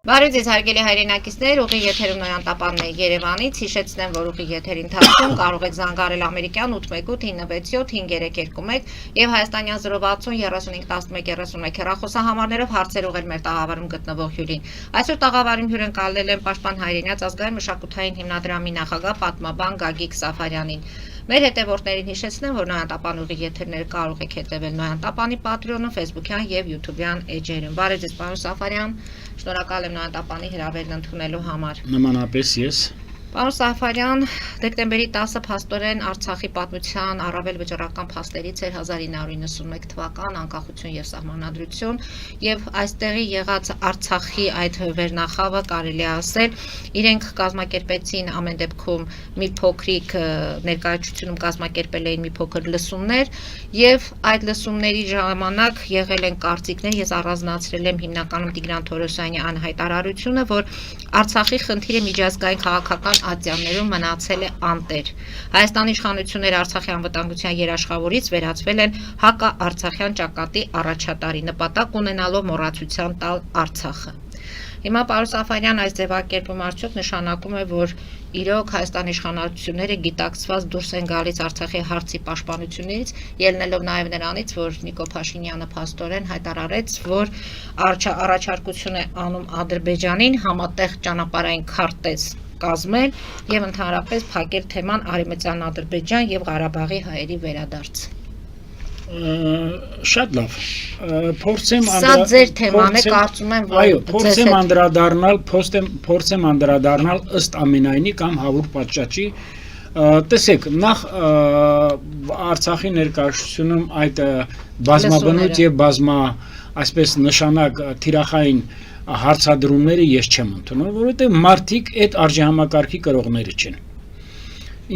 Բարև ձեզ հարգելի հայրենակիցներ, ուղիղ եթերում Նոյան Տապանն է Երևանից, հիշեցնեմ, որ ուղիղ եթերի ընթացքում կարող եք զանգարել ամերիկյան 818-977-521 եւ հայաստանյան 060-3511-31 հեռախոսահամարներով հարցեր ուղղել մեր տաղավարում գտնվող հյուրին։ Այսօր տաղավարում հյուր ընկալել եմ Պաշտպան հայրենաց ազգային մշակութային հիմնադրամի նախագահ պատմաբան Գագիկ Սաֆարյանին։ Մեր հետևորդներին հիշեցնեմ, որ Նոյան Տապան ուղիղ եթերները կարող եք հետևել Նոյան Տապանի Patreon-ում, Facebook-յան եւ YouTube-յան էջերում։ Բարև ձեզ, պարոն Սաֆարյան, շնորհակալ եմ Նոյան Տապանի հրավերն ընդունելու համար։ Նմանապես ես։ Պարոն Սաֆարյան, դեկտեմբերի 10-ը փաստորեն Արցախի պատմության առավել վճռական փաստերից էր 1991 թվական անկախություն եւ սահմանադրություն եւ այստեղի եղած Արցախի այդ վերնախավը կարելի է ասել իրենք կազմակերպեցին ամեն դեպքում մի փոքրիկ ներկայացությունում կազմակերպել էին մի փոքր լսումներ եւ այդ լսումների ժամանակ եղել են կարծիքներ, ես առանձնացրել եմ հիմնականում Տիգրան Թորոսյանի անհայտարարությունը, որ Արցախի խնդիրը միջազգային քաղաքական ատյաններում մնացել է անտեր։ Հայաստանի իշխանությունները Արցախի անվտանգության երաշխավորից վերածվել են հակաարցախյան ճակատի առաջատարի, նպատակ ունենալով մոռացության տալ Արցախը։ Հիմա պարոն Սաֆարյան, այս ձևակերպումը արդյոք նշանակում է, որ իրոք Հայաստանի իշխանությունները գիտակցված դուրս են գալիս Արցախի հարցի պաշտպանությունից, ելնելով նաև նրանից, որ Նիկոլ Փաշինյանը փաստորեն հայտարարեց, որ առաջարկություն է անում Ադրբեջանին համատեղ ճանապարհային քարտեզ կազմել եւ ընդհանրապես փակել թեման Արևմտյան Ադրբեջան եւ Ղարաբաղի հայերի վերադարձ։ Շատ լավ։ Փորձեմ Սա ձեր թեման է, կարծում եմ, որ այո, փորձեմ անդրադառնալ ըստ ամենայնի կամ հավուր պատշաճի։ Տեսեք, նախ Արցախի ներկայացությունում այդ բազմաբնույթ եւ բազմա, այսպես նշանակ թիրախային հարցադրումները ես չեմ ընդունում, որովհետեւ մարդիկ այդ արժեհամակարգի կրողները չեն։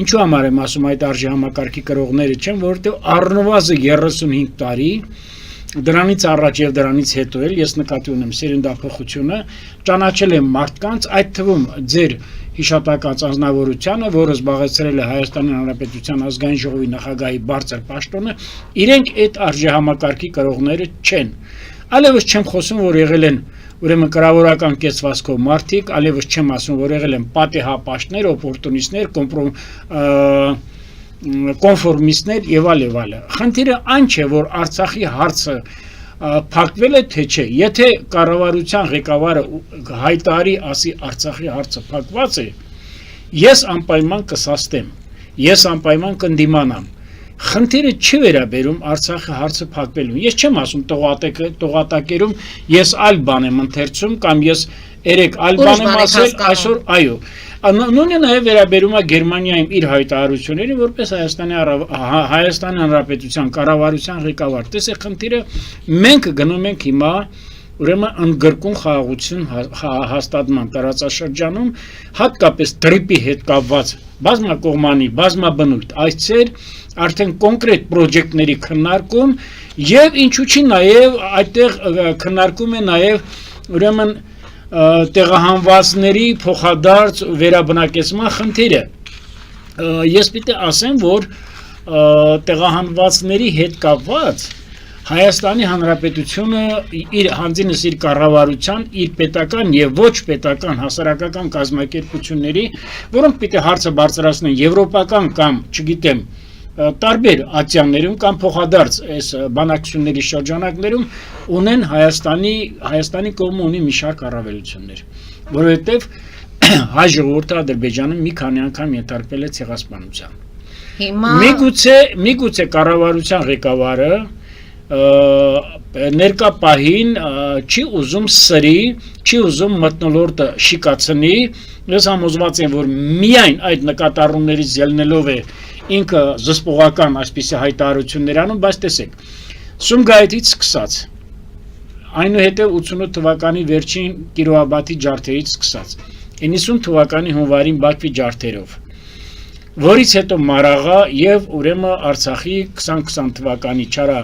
Ինչու համար եմ ասում այդ արժեհամակարգի կրողները չեն, որովհետև առնվազն 35 տարի դրանից առաջ եւ դրանից հետո էլ ես նկատի ունեմ սերնդափոխությունը, ճանաչել եմ մարդկանց, այդ թվում ձեր հիշատակած անձնավորությունը, որը զբաղեցրել է Հայաստանի Հանրապետության ազգային ժողովի նախագահի բարձր պաշտոնը, իրենք այդ արժեհամակարգի կրողները չեն։ Այլևս չեմ խոսում, որ եղել են ուրեմն կրավորական կեցվածքով մարդիկ, այլևս չեմ ասում, որ եղել են պատեհապաշտներ, օպորտունիստներ, կոնֆորմիստներ եւ այլ։ Խնդիրը այն չէ, որ Արցախի հարցը փակվել է, թե չէ։ Եթե կառավարության ղեկավարը հայտարարի ասի Արցախի հարցը փակված է, ես անպայման կսաստեմ, ես անպայման կընդդիմանամ։ Խնդիրը չի վերաբերում Արցախի հարցը փակվելուն։ Ես չեմ ասում տողատակերում ես այլ բան եմ ընթերցում կամ ես երեք այլ բան եմ ասել, այսօր այո։ Նույնը նաև վերաբերում է Գերմանիայում իր հայտարարություններին, որպես Հայաստանի Հանրապետության կառավարության ղեկավար։ Տեսեք, խնդիրը մենք գնում ենք հիմա ուրեմն ընդգրկուն խաղաղություն հաստատման տարածաշրջանում, հատկապես տրիպի հետ կապված բազմակողմանի, բազմաբնույթ այցեր, արդեն կոնկրետ պրոջեկտների քննարկում եւ ինչու՞ չի նաեւ այդտեղ քննարկում է նաեւ ուրեմն տեղահանվածների փոխադարձ վերաբնակեցման խնդիրը։ Ես պիտի ասեմ, որ տեղահանվածների հետ կապված Հայաստանի Հանրապետությունը իր հանձինս իր կառավարության, իր պետական եւ ոչ պետական հասարակական կազմակերպությունների, որոնք պիտի հարցը բարձրացնեն եվրոպական կամ, չգիտեմ, տարբեր ատյաններում կամ փոխադարձ այս բանակցությունների շրջանակներում ունեն Հայաստանի կողմը ունի մի շարք առավելություններ, որովհետեւ հայ ժողովուրդը Ադրբեջանում մի քանի անգամ ենթարկվել է ցեղասպանության։ Հիմա միգուցե կառավարության ղեկավարը ներկա պահին չի ուզում սրի, չի ուզում մթնոլորտը շիկացնի, ես համոզված եմ, որ միայն այդ նկատառումներից ելնելով է ինքը զսպողական այսպիսի հայտարարություններ անում, բայց տեսեք, Սումգայիթից սկսած, այնուհետև 88 թվականի վերջին Կիրովաբադի ջարդերից սկսած, 90 թվականի հունվարին Բաքվի ջարդերով, որից հետո Մարաղա եւ ուրեմն Արցախի 2020 թվականի չարա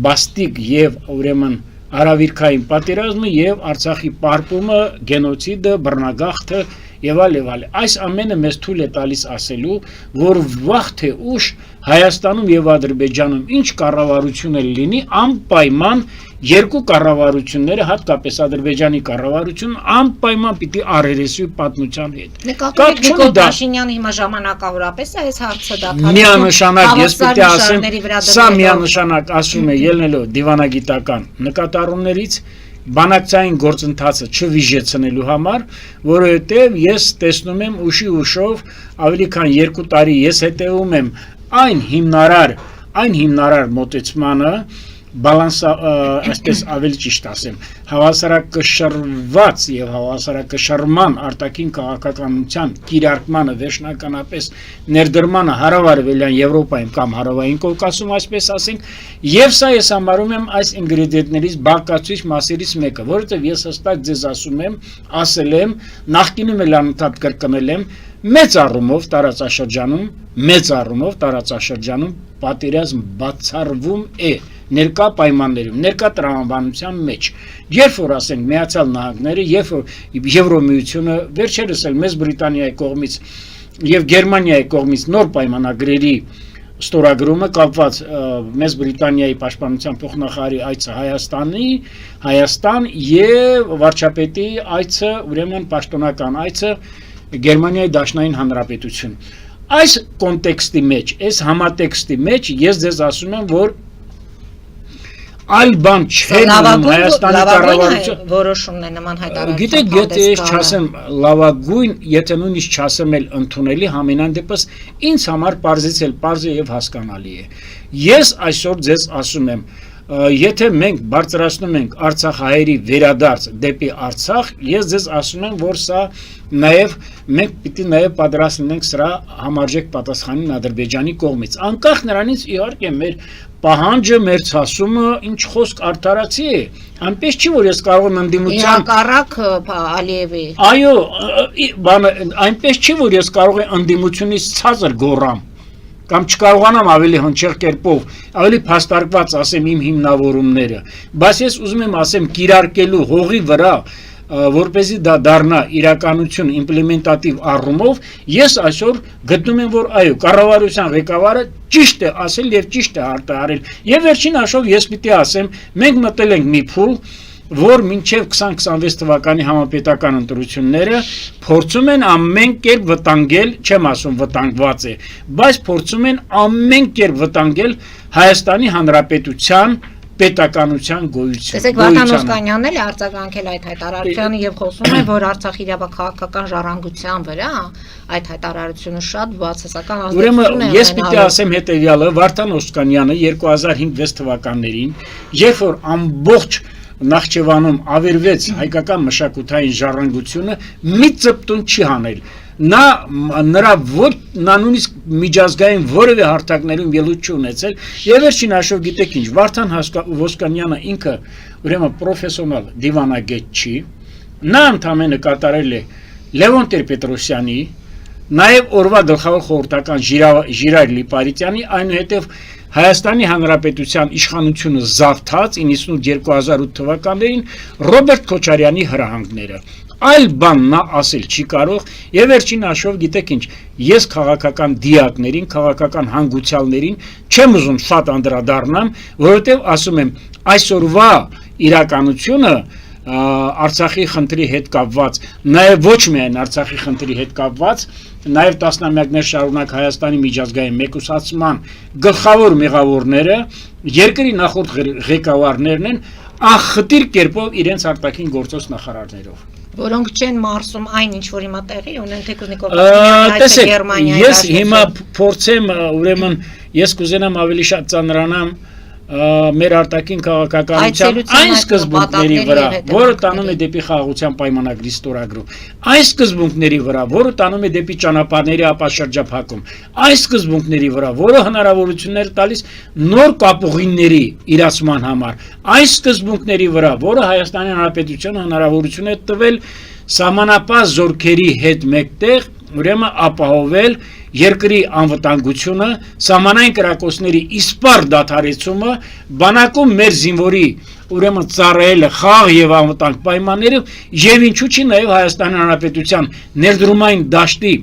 բաստիկ եւ ուրեմն արավիրքային պատերազմը եւ Արցախի պարպումը, գենոցիդը, բռնագաղթը եւ այլ։ Այս ամենը մեզ թույլ է տալիս ասելու, որ վաղ թե ուշ Հայաստանում եւ Ադրբեջանում ինչ կառավարություն էլ լինի, անպայման երկու կառավարությունները, հատկապես Ադրբեջանի կառավարությունը անպայման պիտի առերեսվի պատմության հետ։ Նկատի Նիկոլ Փաշինյանը հիմա ժամանակավորապես է այս հարցը դադարեցնում։ Միանշանակ ես պիտի ասեմ, սա միանշանակ ասում է ելնելով դիվանագիտական նկատառումներից բանակցային գործընթացը չվիժեցնելու համար, որովհետև ես տեսնում եմ ուշով ավելի քան 2 տարի ես հետևում եմ այն հիմնարար մոտեցմանը, բալանսա, այսպես ավելի ճիշտ ասեմ, հավասարակշռված եւ հավասարակշռման արտաքին քաղաքականության կիրարկմանը վերջնականապես ներդրմանը հարավարևելյան Եվրոպայում կամ հարավային Կովկասում, այսպես ասենք, եւ սա ես համարում եմ այս ինգրեդիենտներից բաղկացուցիչ մասերից մեկը, որովհետեւ ես հստակ ձեզ ասում եմ, ասել եմ, նախկինում էլ անընդհատ կրկնել եմ, մեծ առումով տարածաշրջանում պատերազմ բացառվում է ներկա պայմաններում, ներկա տրամաբանության մեջ, երբ որ ասենք Միացյալ Նահանգները, երբ որ Եվրոմիությունը, վերջերս էլ Մեծ Բրիտանիայի կողմից եւ Գերմանիայի կողմից նոր պայմանագրերի ստորագրումը կապված Մեծ Բրիտանիայի պաշտպանության փոխնախարարի այցը Հայաստան եւ վարչապետի այցը, ուրեմն պաշտոնական այցը Գերմանիայի Դաշնային Հանրապետություն։ Այս կոնտեքստի մեջ, այս համատեքստի մեջ ես ձեզ ասում եմ, որ այլ բան չէ Հայաստանի կառավարությունը որոշումն է նման հայտարարություն։ Գիտեք, եթե ես չասեմ լավագույն, եթե նույնիսկ չասեմ էլ ընդունելի, համենայն դեպս ինձ համար պարզ է եւ հասկանալի է։ Ես այսօր ձեզ ասում եմ, եթե մենք բարձրացնում ենք Արցախահայերի վերադարձ դեպի Արցախ, ես ձեզ ասում եմ, որ սա նաև մենք պիտի նաև պատրաստ լինենք սրա համարժեք պատասխանին Ադրբեջանի կողմից։ Անկախ նրանից իհարկե մեր պահանջը, մեր ցասումը ինչ խոսք արդարացի է։ Այնպես չի, որ ես կարող եմ ընդդիմության հակառակ Ալիևի։ Այո, այնպես չի, որ ես կարող եմ ընդդիմությունից ցածր գոռամ կամ չկարողանամ ավելի հնչեղ կերպով, ավելի փաստարկված ասեմ իմ հիմնավորումները, բայց ես ուզում եմ ասեմ կիրարկելու հողի վրա, որպեսզի դա դառնա իրականություն իմպլեմենտատիվ առումով, ես այսօր գտնում եմ, որ այո, կառավարության ղեկավարը ճիշտ է ասել եւ ճիշտ է արտահայտել։ Եվ վերջին հաշվով ես պիտի ասեմ, մենք մտել ենք մի փուլ, որ մինչև 2026 թվականի համապետական ընտրությունները փորձում են ամեն կերպ վտանգել, չեմ ասում վտանգված է, բայց փորձում են ամեն կերպ վտանգել Հայաստանի Հանրապետության պետականության գոյությունը։ Տեսեք, Վարդան Օսկանյանն էլ արձագանքել այդ հայտարարությանը եւ խոսում է, որ Արցախի իրավաքաղաքական ժառանգության վրա այդ հայտարարությունը շատ բացասական ազդեցություն է ունենում։ Ես պիտի ասեմ հետեւյալը, Վարդան Օսկանյանը 2005-6 թվականներին, երբ որ ամբողջ Նախճեվանում ավերվեց հայկական մշակութային ժառանգությունը, մի ծպտուն չի հանել։ Նրա նույնիսկ միջազգային որևէ հարթակներում ելույթ չի ունեցել, եւ վերջին հաշվով գիտեք ինչ, Վարդան Օսկանյանը ինքը ուրեմն պրոֆեսիոնալ դիվանագետ չի, նա ընդամենը կատարել է Լևոն Տեր-Պետրոսյանի, նաեւ օրվա գլխավոր խորհրդական Ժիրայր Լիպարիտյանի, այնուհետեւ Հայաստանի Հանրապետության իշխանությունը զավթած 98-2008 թվականներին Ռոբերտ Քոչարյանի հրահանգները։ Այլ բան նա ասել չի կարող եւ վերջին հաշվով գիտեք ինչ, ես քաղաքական դիակներին, քաղաքական հանգուցյալներին չեմ ուզում շատ անդրադառնամ, որովհետեւ ասում եմ, այսօրվա իրականությունը Արցախի խնդրի հետ կապված, նաև ոչ միայն Արցախի խնդրի հետ կապված, նաև տասնամյակներ շարունակ Հայաստանի միջազգային մեկուսացման գլխավոր մեղավորները երկրի նախորդ ղեկավարներն են ախտիր կերպով իրենց արտաքին գործոս նախարարներով, որոնք չեն մարսում այն ինչ որ հիմա տեղի ունեն, թեկուզ Նիկոլ Փաշինյանի այցը Գերմանիայի։ Ես հիմա փորձեմ, ուրեմն ես կուզենամ ավելի շատ ծանրանամ մեր արտաքին քաղաքականության այն սկզբունքների վրա, որը տանում է դեպի խաղաղության պայմանագրի ստորագրում, այն սկզբունքների վրա, որը տանում է դեպի ճանապարհների ապաշրջափակում, այն սկզբունքների վրա, որը հնարավորություններ տալիս նոր կապուղիների իրացման համար, այն սկզբունքների վրա, որը Հայաստանի Հանրապետությունը հնարավորություն է տվել սահմանապահ զորքերի հետ մեկտեղ, ուրեմն ապահովել երկրի անվտանգությունը, սահմանային կրակոցների իսպառ դադարեցումը, բանակում մեր զինվորի ուրեմն ծառայելը խաղաղ եւ անվտանգ պայմաններով եւ ինչու՞ չի նաեւ Հայաստանի Հանրապետության ներդրումային դաշտի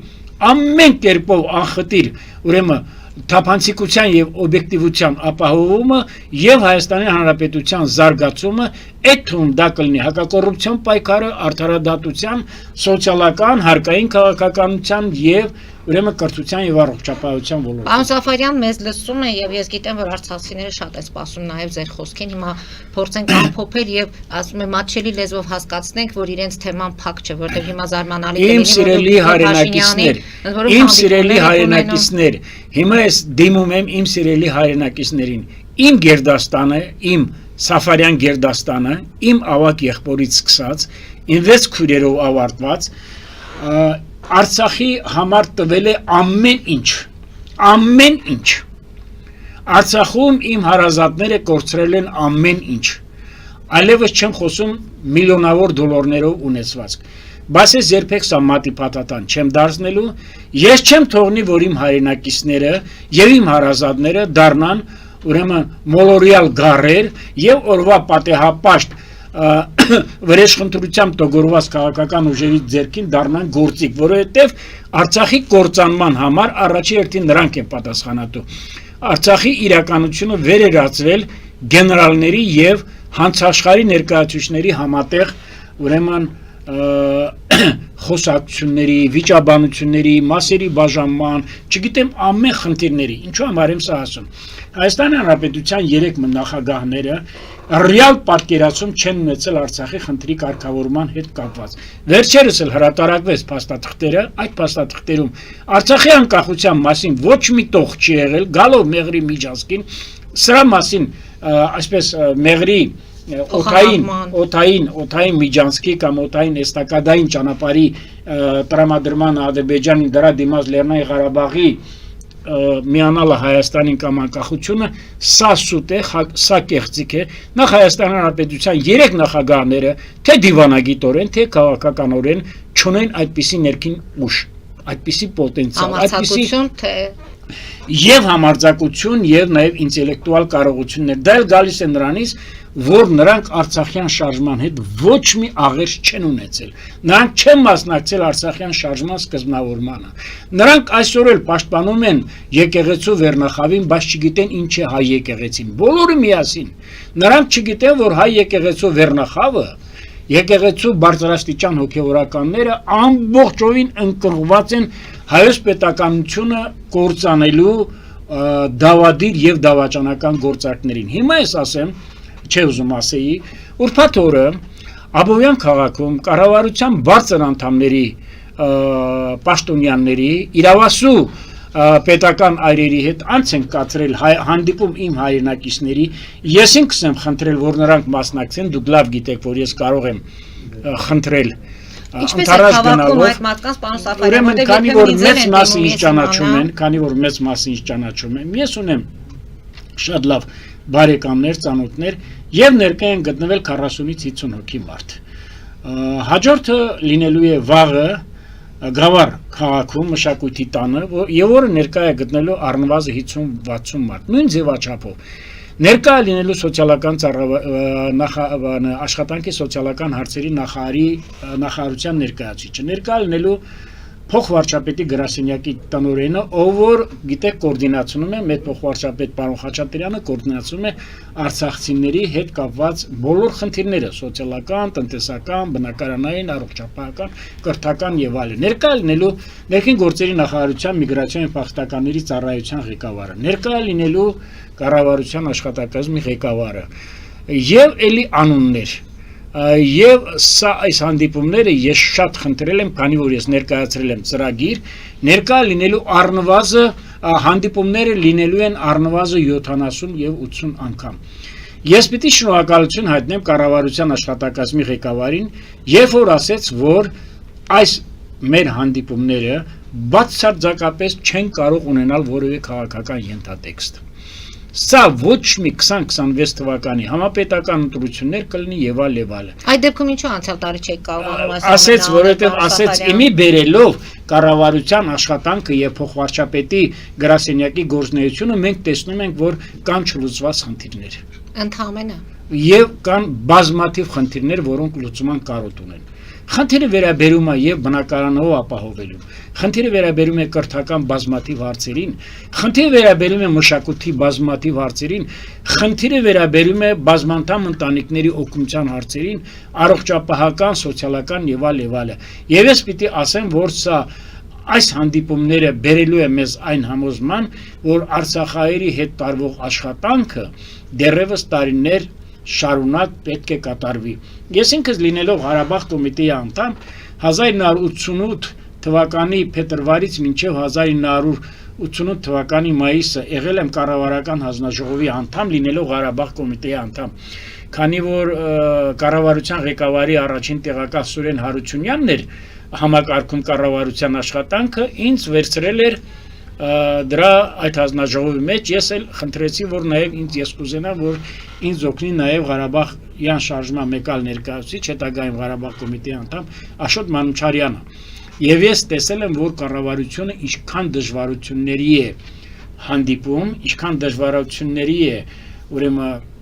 ամեն կերպով անխտիր ուրեմն թափանցիկության եւ օբյեկտիվության ապահովումը եւ Հայաստանի Հանրապետության զարգացումը, այդ թվում դա կլինի հակակոռուպցիոն պայքարը, արդարադատության, սոցիալական, հարկային քաղաքականության եւ ուրեմն կրթության եւ առողջապահության ոլորտում։ Պարոն Սաֆարյան, մեզ լսում է եւ ես գիտեմ, որ արցախցիները շատ են սպասում նաեւ ձեր խոսքին, հիմա փորձենք ամփոփել եւ ասում եմ մատչելի լեզվով հասկացնենք, որ իրենց թեման փակ չէ, որտեղ հիմա զարմանալի Իմ սիրելի հայրենակիցներ, հիմա ես դիմում եմ իմ սիրելի հայրենակիցներին, իմ Գերդաստանը, իմ Սաֆարյան Գերդաստանը, իմ ավակ եղբորից սկսած, իմ 6 քույրերով ավարտված, Արցախի համար տվել է ամեն ինչ։ Արցախում իմ հարազատները կորցրել են ամեն ինչ։ Այլևս չեմ խոսում միլիոնավոր դոլարներով ունեցվածք։ Բայց ես երբեք սա մատի փաթաթան չեմ դարձնելու, ես չեմ թողնի, որ իմ հայրենակիցները եւ իմ հարազատները դառնան ուրեմն մոլորիալ գառեր եւ օրվա պատեհապաշտ վրեժխնդրությամբ տոգորված քաղաքական ուժերի ձեռքին դառնան գործիք, որովհետև Արցախի կործանման համար առաջի հերթին նրանք են պատասխանատու։ Արցախի իրականությունը վերերացվել գեներալների եւ հանցաշխարհի ներկայացուցիչների համատեղ ուրեմն խոսակցությունների, վիճաբանությունների, մասերի բաժանման, չգիտեմ ամեն խնդիրների, ինչու համար եմ սա ասում։ Հայաստանի Հանրապետության 3 նախագահները ռեալ պատկերացում չեն ունեցել Արցախի խնդրի կարգավորման հետ կապված։ Վերջերս էլ հրատարակվեց փաստաթղթերը, այդ փաստաթղթերում Արցախի անկախության մասին ոչ մի տող չի եղել, գալով Մեղրի միջանցքին, սրա մասին այսպես Մեղրի օթային միջանցքի կամ օթային էստակադային ճանապարհի տրամադրման Ադրբեջանի դրա դիմաց Լեռնային Ղարաբաղի միանալը Հայաստանին կամ անկախությունը սա սուտ է, սա կեղծիք է։ Նախ Հայաստանի Հանրապետության 3 նախագահները թե դիվանագիտորեն, թե քաղաքականորեն չունեն այդպիսի ներքին ուժ, այդպիսի պոտենցիալ, այդպիսի եւ համարձակություն եւ նաեւ ինտելեկտուալ կարողություններ։ Դա էլ գալիս է նրանից, որ նրանք Արցախյան շարժման հետ ոչ մի աղերս չեն ունեցել։ Նրանք չեն մասնակցել Արցախյան շարժման սկզբնավորմանը։ Նրանք այսօր էլ պաշտպանում են եկեղեցու վերնախավին, բայց չգիտեն ինչ է հայ եկեղեցին։ Բոլորը միասին։ Նրանք չգիտեն, որ հայ եկեղեցու վերնախավը, եկեղեցու բարձրաստիճան հոգևորականները ամբողջովին ընկղված են հայոց պետականությունը կործանելու դավադիր եւ դավաճանական գործարքներին։ Հիմա ես ասեմ, չէ ուզում ասեի, ուրբաթ օրը Աբովյան քաղաքում կառավարության բարձր անդամների պաշտոնյաների իրավասու պետական այրերի հետ անց են կացրել հանդիպում իմ հայրենակիցների, ես ինքս եմ խնդրել, որ նրանք մասնակցեն, դուք լավ գիտեք, որ ես կարող եմ խնդրել Ինչպես է հավաքում այդ մարդկանց, պարոն Սաֆարյան, որտեղ քանի որ մեծ մասը ինձ ճանաչում են, քանի որ մեծ մասը ինձ ճանաչում են, ես ունեմ շատ լավ բարեկամներ, ծանոթներ եւ ներկա են գտնվել 40-ից 50 հոգի մարդ։ Հաջորդը լինելու է վաղը Գավառ քաղաքում մշակույթի տանը, եւ որը ներկա է գտնելու առնվազն 50-60 մարդ, նույն ձևաչափով։ Ներկա լինելու սոցիալական աշխատանքի սոցիալական հարցերի նախարարության ներկայացուցիչը, ներկա լինելու փոխվարչապետի գրասենյակի տնօրենը, ով որ գիտեք կոորդինացնում է մեծ փոխվարչապետ պարոն Խաչատրյանը կոորդինացնում է արցախցիների հետ կապված բոլոր խնդիրները սոցիալական, տնտեսական, բնակարանային, առողջապահական, կրթական եւ այլն։ Ներկա լինելու ներքին գործերի նախարարության միգրացիոն փախստականների ծառայության ղեկավարը, ներկա լինելու կառավարության աշխատակազմի ղեկավարը եւ էլի անուններ։ Եվ սա այս հանդիպումները ես շատ խնդրել եմ, քանի որ ես ներկայացրել եմ ծրագիր, ներկա լինելու առնվազն հանդիպումները լինելու են առնվազն 70 եւ 80 անգամ։ Ես պիտի շնորհակալություն հայտնեմ կառավարության աշխատակազմի ղեկավարին, երբ որ ասեց, որ այս մեր հանդիպումները բացարձակապես չեն կարող ունենալ որևէ քաղաքական ենթատեքստ։ Սա ոչ մի 20-26 թվականի համապետական ընտրություններ կլինի եւ այլ։ Այդ դեպքում ինչու անցյալ տարի չեք կարողանում ասեց, որովհետեւ ասեց իմի բերելով կառավարության աշխատանքը եւ փոխվարչապետի գրասենյակի գործունեությունը մենք տեսնում ենք, որ կան չլուծված խնդիրներ։ Ընդհանրապես եւ կան բազմաթիվ խնդիրներ, որոնք լուծման կարոտ ունեն։ Խնդիրը վերաբերում է եւ բնակարանով ապահովելու, խնդիրը վերաբերում է կրթական բազմաթիվ հարցերին, խնդիրը վերաբերում է մշակույթի բազմաթիվ հարցերին, խնդիրը վերաբերում է բազմանդամ ընտանիքների օգնության հարցերին, առողջապահական, սոցիալական եւ այլ։ Եվ ես պիտի ասեմ, որ սա այս հանդիպումները բերելու է մեզ այն համոզման, որ արցախահայերի հետ տարվող աշխատանքը դեռևս տարիներ շարունակ պետք է կատարվի։ Ես ինքս լինելով Ղարաբաղ կոմիտեի անդամ 1988 թվականի փետրվարից մինչև 1988 թվականի մայիսը եղել եմ կառավարական հանձնաժողովի անդամ, լինելով Ղարաբաղ կոմիտեի անդամ։ Քանի որ կառավարության ղեկավարի առաջին տեղակալ Սուրեն Հարությունյանն էր համակարգում կառավարության աշխատանքը, ինձ վերցրել էր դրա այդ հանձնաժողովի մեջ, ես էլ խնդրեցի, որ նաև ես կուզենամ, որ ինձ օգնի նաև Ղարաբաղյան շարժման մեկ այլ ներկայացուցիչ, հետագայում Ղարաբաղ կոմիտեի անդամ Աշոտ Մանուչարյանը։ Եվ ես տեսել եմ, որ կառավարությունը ինչքան դժվարությունների է հանդիպում, ինչքան դժվարությունների է ուրեմն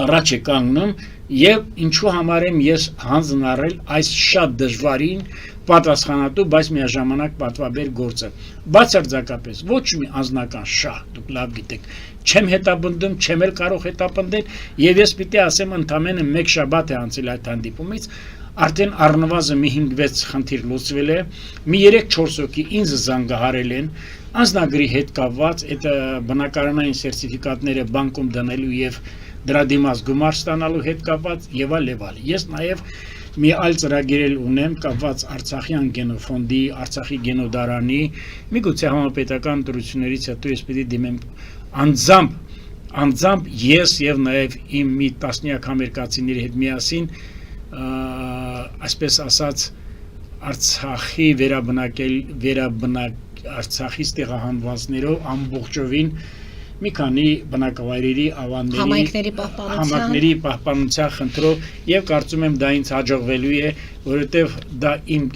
առաջ է կանգնում, եւ ինչու համար եմ ես հանձն առել այս շատ դժվարին պատասխանատու, բայց միաժամանակ պատվաբեր գործը։ Բացարձակապես ոչ մի անձնական շահ, դուք լավ գիտեք, չեմ հետապնդում, չեմ էլ կարող հետապնդել, եւ ես պիտի ասեմ, ընդամենը մեկ շաբաթ է անցել այդ հանդիպումից, արդեն առնվազն մի 5-6 խնդիր լուծվել է, մի 3-4 հոգի ինձ զանգահարել են, անձնագրի հետ կապված, այդ բնակարանային սերտիֆիկատները բանկում դնելու եւ դրա դիմաց գումար ստանալու հետ կապված եւ այլ։ Ես նաեւ մի այլ ծրագիր ունեմ կապված Արցախյան գենոֆոնդի, Արցախի գենոդարանի, միգուցե համապետական դրություններից հետո ես պիտի դիմեմ անձամբ ես եւ նաեւ իմ մի տասնյակ ամերիկացիների հետ միասին, այսպես ասած, Արցախի Արցախից տեղահանվածներով ամբողջովին մի քանի բնակավայրերի համայնքների պահպանության խնդրով եւ կարծում եմ դա ինձ հաջողվելու է, որովհետեւ դա իմ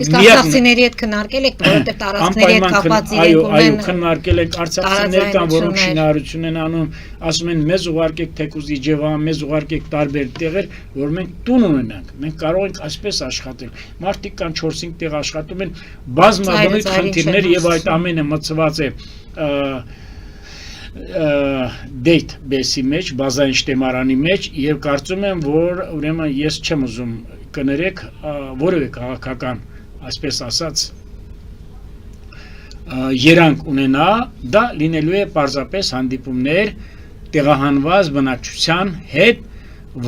արցախցիների հետ քննարկել եք, որովհետեւ տարածքների հետ կապված իրենք ունեն։ Այո, քննարկել ենք, արցախցիներ կան, որոնք շինարարություն են անում, ասում են մեզ ուղարկեք թեկուզ Իջևան, մեզ ուղարկեք տարբեր տեղեր, որ մենք տուն ունենանք, մենք կարող ենք այսպես աշխատել։ Մարդիկ կան 4-5 տեղ աշխատում են, բազմաբնույթ խնդիրներ եւ այդ ամենը մցված է database-ի մեջ, բազային շտեմարանի մեջ եւ կարծում եմ, որ ուրեմն ես չեմ ուզում կներեք որևէ քաղաքական, այսպես ասած, երանգ ունենա, դա լինելու է պարզապես հանդիպումներ տեղահանված բնակչության հետ,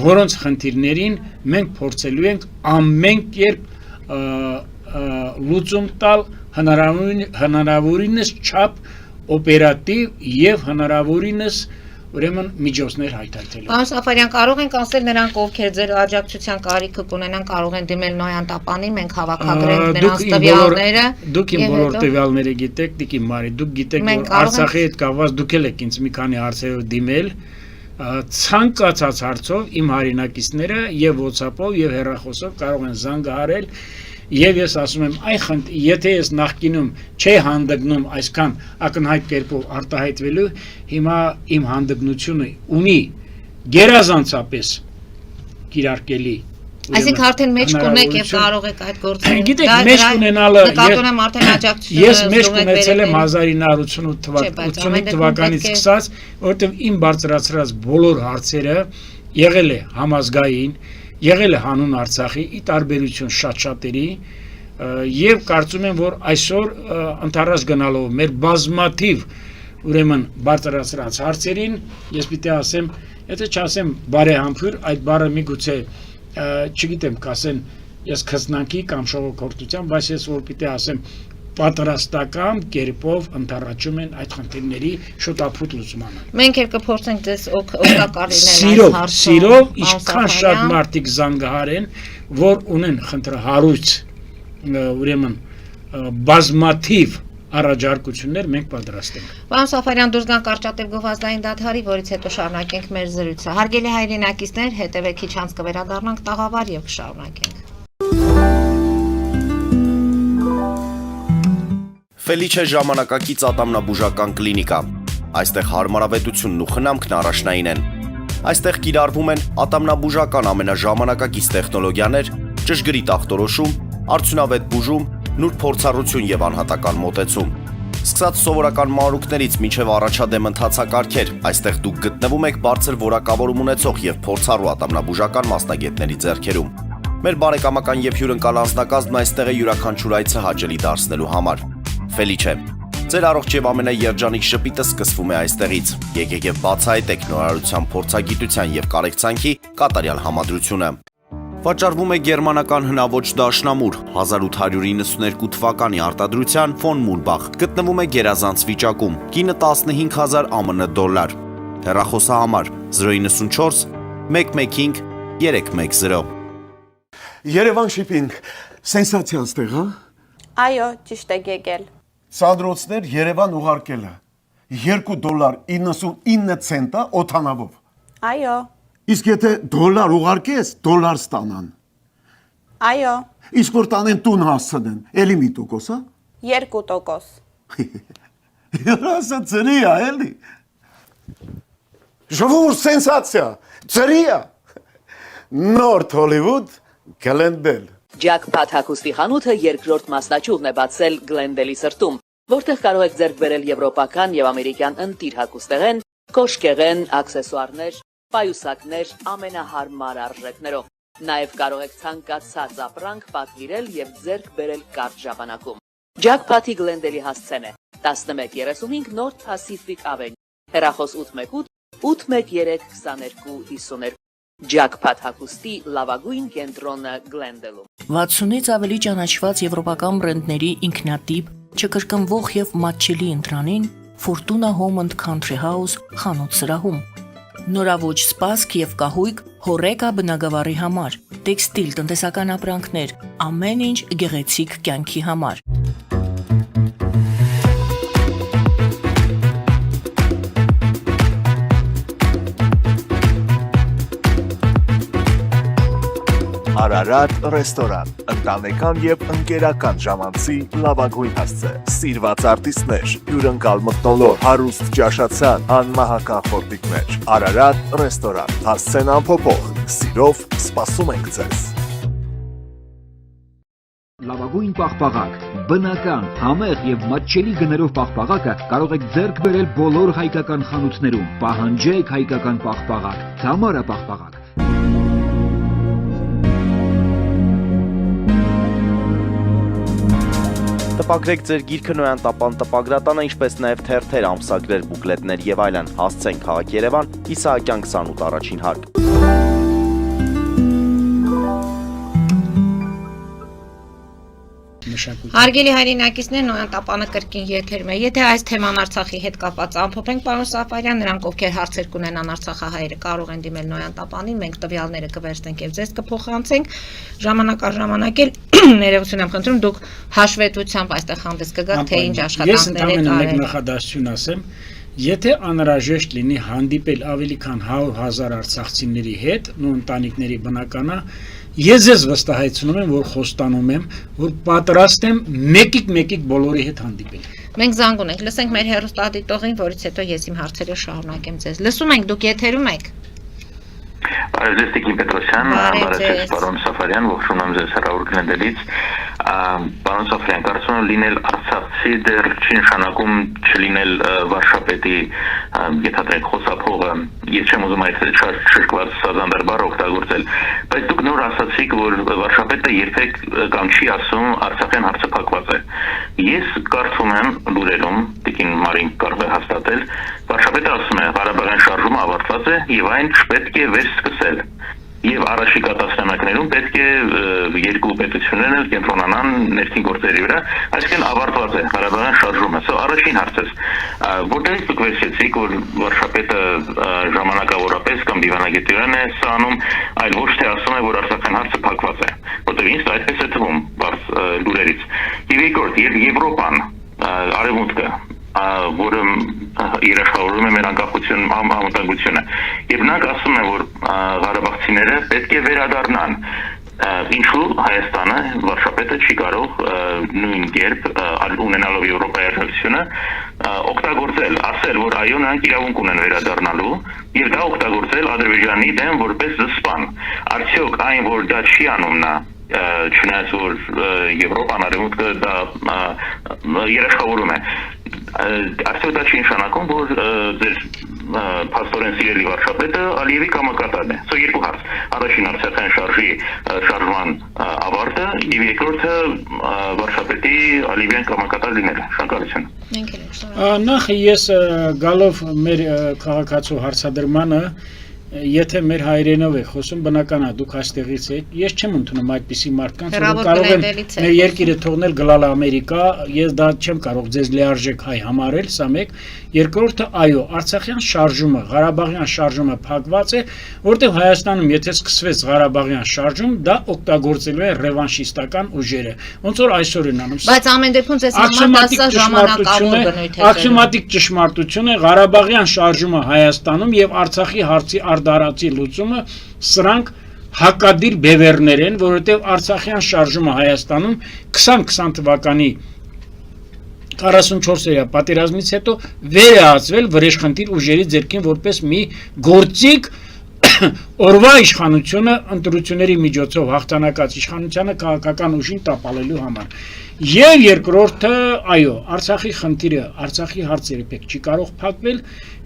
որոնց խնդիրներին մենք փորձելու ենք ամեն կերպ լուծում տալ հնարավորինս չափ օպերատիվ եւ հնարավորինս ուրեմն միջոցներ հայտարարելու։ Պարոն Սաֆարյան, կարող ենք ասել նրանք, ովքեր ձեր աջակցության կարիքը կունենան, կարող են դիմել Նոյան տապանին, մենք հավաքագրենք նրանց տվյալները։ Դուք իմ բոլոր տվյալները գիտեք, Տիկին Մարի, դուք գիտեք, որ Արցախի հետ կապված դուք էլ եք ինձ մի քանի հարցերով դիմել, ցանկացած հարցով իմ հայրենակիցները եւ WhatsApp-ով եւ հեռախոսով կարող են զանգահարել։ Եվ ես ասում եմ, եթե ես նախկինում չէի հանդգնում այսքան ակնհայտ կերպով արտահայտվելու, հիմա իմ հանդգնությունը ունի գերազանցապես կիրարկելի։ Այսինքն արդեն մեջ կունեք եւ կարող եք այդ գործերը։ Գիտեք, մեջ ունենալը նկատում արդեն աջակցությունը ես մեջ ունեցել եմ 1988 թվականից սկսած, որովհետեւ իմ բարձրացրած բոլոր հարցերը եղել է համազգային, եղել է հանուն Արցախի ի տարբերություն շատ-շատերի եւ կարծում եմ, որ այսօր ընթառաջ գնալով մեր բազմաթիվ ուրեմն բարձրացրած հարցերին ես պիտի ասեմ, եթե չասեմ բարեհամբույր, այդ բառը միգուցե չգիտեմ, կասեն ես քզնանքի կամ շողոքորթության, բայց ես որ պիտի ասեմ պատրաստական կերպով ընթառաջում են այդ խնդիրների շուտապուտ լուծմանը։ Մենք էլ կփորձենք դες օգտակար լինել այս հարցում։ Սիրով, ինչքան շատ մարդիկ զանգահարեն, որ ունեն խնդրահարույց, ուրեմն բազմաթիվ առաջարկություններ մենք պատրաստ ենք։ Պարոն Սաֆարյան, դուրս գանք կարճատև գովազդային դադարի, որից հետո շարունակենք մեր զրույցը։ Հարգելի հայրենակիցներ, հետևեք քիչ անց կվերադառնանք տաղավար եւ կշարունակենք։ Ֆելիչե ժամանակակից ատամնաբուժական կլինիկա։ Այստեղ հարմարավետությունն ու խնամքն առաջնային են։ Այստեղ կիրառվում են ատամնաբուժական ամենաժամանակակից տեխնոլոգիաներ ճշգրիտ ախտորոշում, արդյունավետ բուժում, նուրբ փորձառություն եւ անհատական մոտեցում։ Սկսած սովորական մանրուքներից մինչև առաջադեմ ընթացակարգեր, այստեղ դուք գտնվում եք բարձր որակավորում ունեցող եւ փորձառու ատամնաբուժական մասնագետների ձեռքերում։ Մեր բարեկամական եւ հյուրընկալ անձնակազմն այստեղ է յուրաքանչյուր այցը հաճելի դարձնելու համար։ Ֆելիչե, ձեր առողջ եւ ամենաերջանիկ շպիտը սկսվում է այստեղից։ Եկեք եւ բացահայտեք նորարարության փորձագիտության եւ կարեկցանքի կատարյալ համադրությունը։ Վաճառվում է գերմանական հնաոճ դաշնամուր 1892 թվականի արտադրության ֆոն Մուրբախ, գտնվում է գերազանց վիճակում, կինը 15000 ԱՄՆ դոլար, հեռախոսահամար 094 115 310։ Երևան շիփինգ, սենսացիա ստեղ, հա։ Այո, ճիշտ եք եկել։ Սանդրոցներ Երևան ուղարկելը $2.99 օթանավով։ Այո, Իսկ եթե դոլար ուղարկես, դոլար ստանան։ այո, Իսկ որ տանեն տուն հասցնեն, էլի մի տոկոս, հա։ 2%։ Հրասը ծրի է, էլի։ Ժողովուրդ սենսացիա, ծրի է։ Նորթ Հոլիվուդ, Գլենդել։ Ջակփաթ հագուստի խանութը երկրորդ մասնաճյուղն է բացել Գլենդելի սրտում, որտեղ կարող եք ձեռք բերել եվրոպական եւ ամերիկյան ընտիր հագուստեղեն, կոշկեղեն, աքսեսուարներ, պայուսակներ ամենահարմար արժեքներով։ Նաև կարող եք ցանկացած ապրանք պատվիրել եւ ձեռք բերել կարճ ժամանակում։ Ջակփաթի Գլենդելի հասցեն է 1135 North Pacific Avenue, հեռախոս 818 813 2252։ Ջակփաթ հագուստի լավագույն կենտրոնը Գլենդելում։ 60-ից ավելի ճանաչված եվրոպական բրենդների ինքնատիպ, չկրկնվող եւ մատչելի ընտրանին Fortuna Home and Country House խանութ սրահում։ Նորավոճ սպասք եւ կահույք հորեկա բնագավառի համար, տեքստիլ տնտեսական ապրանքներ, ամեն ինչ գեղեցիկ կյանքի համար։ Արարատ ռեստորան, ընտանեկան եւ ընկերական ժամանցի լավագույն հասցե, սիրված արտիստներ, հյուրընկալ մթնոլորտ, հարուստ ճաշացան, անմահական խորտիկներ։ Արարատ ռեստորան, հասցեն անփոփոխ, սիրով սպասում ենք ձեզ։ Լավագույն պաղպաղակ, բնական, համեղ եւ մատչելի գներով պաղպաղակը կարող եք ձեռք բերել բոլոր հայկական խանութներում։ Պահանջեք հայկական պաղպաղակ, Թամարա պաղպաղակ։ Տպագրեք ձեր գիրքը Նոյան տապան տպագրատանը, ինչպես նաև թերթեր, ամսագրեր, բուկլետներ եւ այլն։ Հասցեն քաղաք Երևան, Իսահակյան 28 առաջին հարկ։ Հարգելի հայրենակիցներ, Նոյան տապանը կրկին եթերում է։ Եթե այս թեման Արցախի հետ կապված ամփոփենք, պարոն Սաֆարյան, նրանք ովքեր հարցեր կունենան արցախահայերը կարող են դիմել Նոյան տապանին, մենք տվյալները կվերցնենք եւ ձեզ կփոխանցենք։ Ժամանակ առ ժամանակ էլ ներողություն եմ խնդրում, դուք հաշվետվությամբ այստեղ հանդես կգաք, թե ինչ աշխատանքներ եք արել։ Ես ընդամենը մեկ արել։ նախադասություն ասեմ, եթե անհրաժեշտ լինի հանդիպել ավելի քան 100,000 արցախցիների հետ, ու ընտանիքների բնականա, ես ձեզ վստահեցնում եմ, որ խոստանում եմ, որ պատրաստ եմ մեկիկ բոլորի հետ հանդիպել։ Մենք զանգ ունենք, լսենք մեր հեռուստադիտողին, որից հետո ես իմ հարցերը շարունակեմ ձեզ։ Լսում ենք, դուք եթերում եք։ Բարև ձեզ Տիկին Պետրոսյան, բարև ձեզ պարոն Սաֆարյան, ողջունում ձեզ հեռավոր Գլենդելից։ Պարոն Սաֆարյան, կարծում եմ լինել արցախցի դեռ չի նշանակում չլինել վարշապետի գետատրեք խոսափողը։ Ես չեմ ուզում այստեղ շրջված սազանդար բառ օգտագործել, բայց դուք նոր ասացիք, որ վարշապետը երբեք կամ չի ասում Արցախյան հարցը փակված է։ Ես կարծում եմ լուրերում, Տիկին Մարին կարող է հաստատել, վարշապետը ասում է Ղարաբաղյան շարժումը ավարտված է եւ այն չպետք է վեր սկսել։ Եվ առաջիկա տասնամյակներում պետք է երկու պետություններն էլ կենտրոնանան ներքին գործերի վրա, այսինքն ավարտված է Ղարաբաղյան շարժումը։ Սա առաջին հարցս։ Որտեղից դուք վերցրեցիք, որ վարշապետը ժամանակավորապես կամ դիվանագետորեն է սա անում, այլ ոչ թե ասում է, որ Արցախյան հարցը փակված է, որտեղ ինձ այդպես է թվում լուրերից։ Եվ երկրորդ, Եվրոպան, Արևմուտքը, որը երաշխավորում է մեր անվտանգությունը։ Եվ նրանք ասում են, որ ղարաբաղցիները պետք է վերադառնան։ Ինչու Հայաստանը վարչապետը չի կարող նույն կերպ ունենալով Եվրոպայի աջակցությունը օգտագործել, ասել, որ այո, նրանք իրավունք ունեն վերադառնալու եւ դա օգտագործել Ադրբեջանի դեմ որպես զսպան։ Արդյոք այն, որ դա չի անում նա, չնայած որ Եվրոպան արևմուտքը դա երաշխավորում է, արդյոք դա չի նշանակում, որ ձեր փաստորեն սիրելի վարչապետը Ալիևի կամակատան է։ Սա երկու հարց։ Առաջին արցախյան շարժի շարժման ավարտը եւ երկրորդը վարչապետի Ալիևյան կամակատար լինելը։ Շնորհակալություն։ Նախ ես գալով մեր քաղաքացու հարցադրմանը, եթե մեր հայրենով է խոսում, բնական է դուք այստեղից եք, ես չեմ ընդունում այդպիսի մարդկանց, որ կարող են մեր երկիրը թողնել գլալ Ամերիկա, ես դա չեմ կարող ձեզ լիարժեք հայ համարել, սա մեկ, երկրորդը այո, Արցախյան շարժումը, Ղարաբաղյան շարժումը փակված է, որտեղ Հայաստանում եթե սկսվեց Ղարաբաղյան շարժում, դա օգտագործելու է ռևանշիստական ուժերը, ոնց որ այսօր են անում։ Բայց ամեն դեպքում ձեզ համար դա ժամանակավոր բնույթ է։ Աքսիոմատիկ ճշմարտություն է Ղարաբաղյան շարժումը Հայաստանում եւ Արցախի հարցի արդարացի լուծումը, սրանք հակադիր բևեռներ են, որովհետեւ Արցախյան շարժումը Հայաստանում 2020 թվականի 44-օրյա պատերազմից հետո վերահացվել վրեժխնդիր ուժերի ձեռքին որպես մի գործիք օրվա իշխանությունը ընտրությունների միջոցով հաղթանակած իշխանությանը քաղաքական ուժին տապալելու համար։ Եվ երկրորդը, այո, Արցախի խնդիրը, Արցախի հարցերը պետք չի կարող փակվել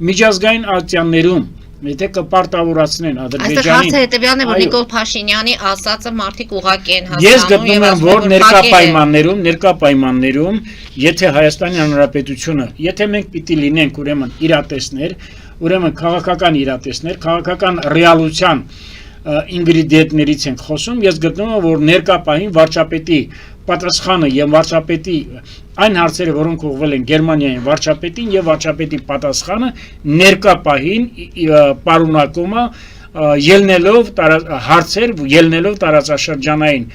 միջազգային ակցիաներում, եթե կպարտավորացնեն Ադրբեջանին։ Այստեղ հարցը հետևյալն է, որ Նիկոլ Փաշինյանի ասածը մարդիկ ուղղակի են հասկանում։ Ես գտնում եմ, որ ներկա պայմաններում, եթե Հայաստանի Հանրապետությունը, եթե մենք պիտի լինենք ուրեմն իրատեսներ, ուրեմն քաղաքական իրատեսներ, քաղաքական ռեալության ինգրեդիենտներից ենք խոսում, ես գտնում եմ, որ ներկա պահին վարչապետի պատասխանը եւ վարչապետի այն հարցերը, որոնք ուղղվել են Գերմանիային վարչապետին եւ վարչապետի պատասխանը ներկա պահին պարունակում է ելնելով հարցեր, ելնելով տարածաշրջանային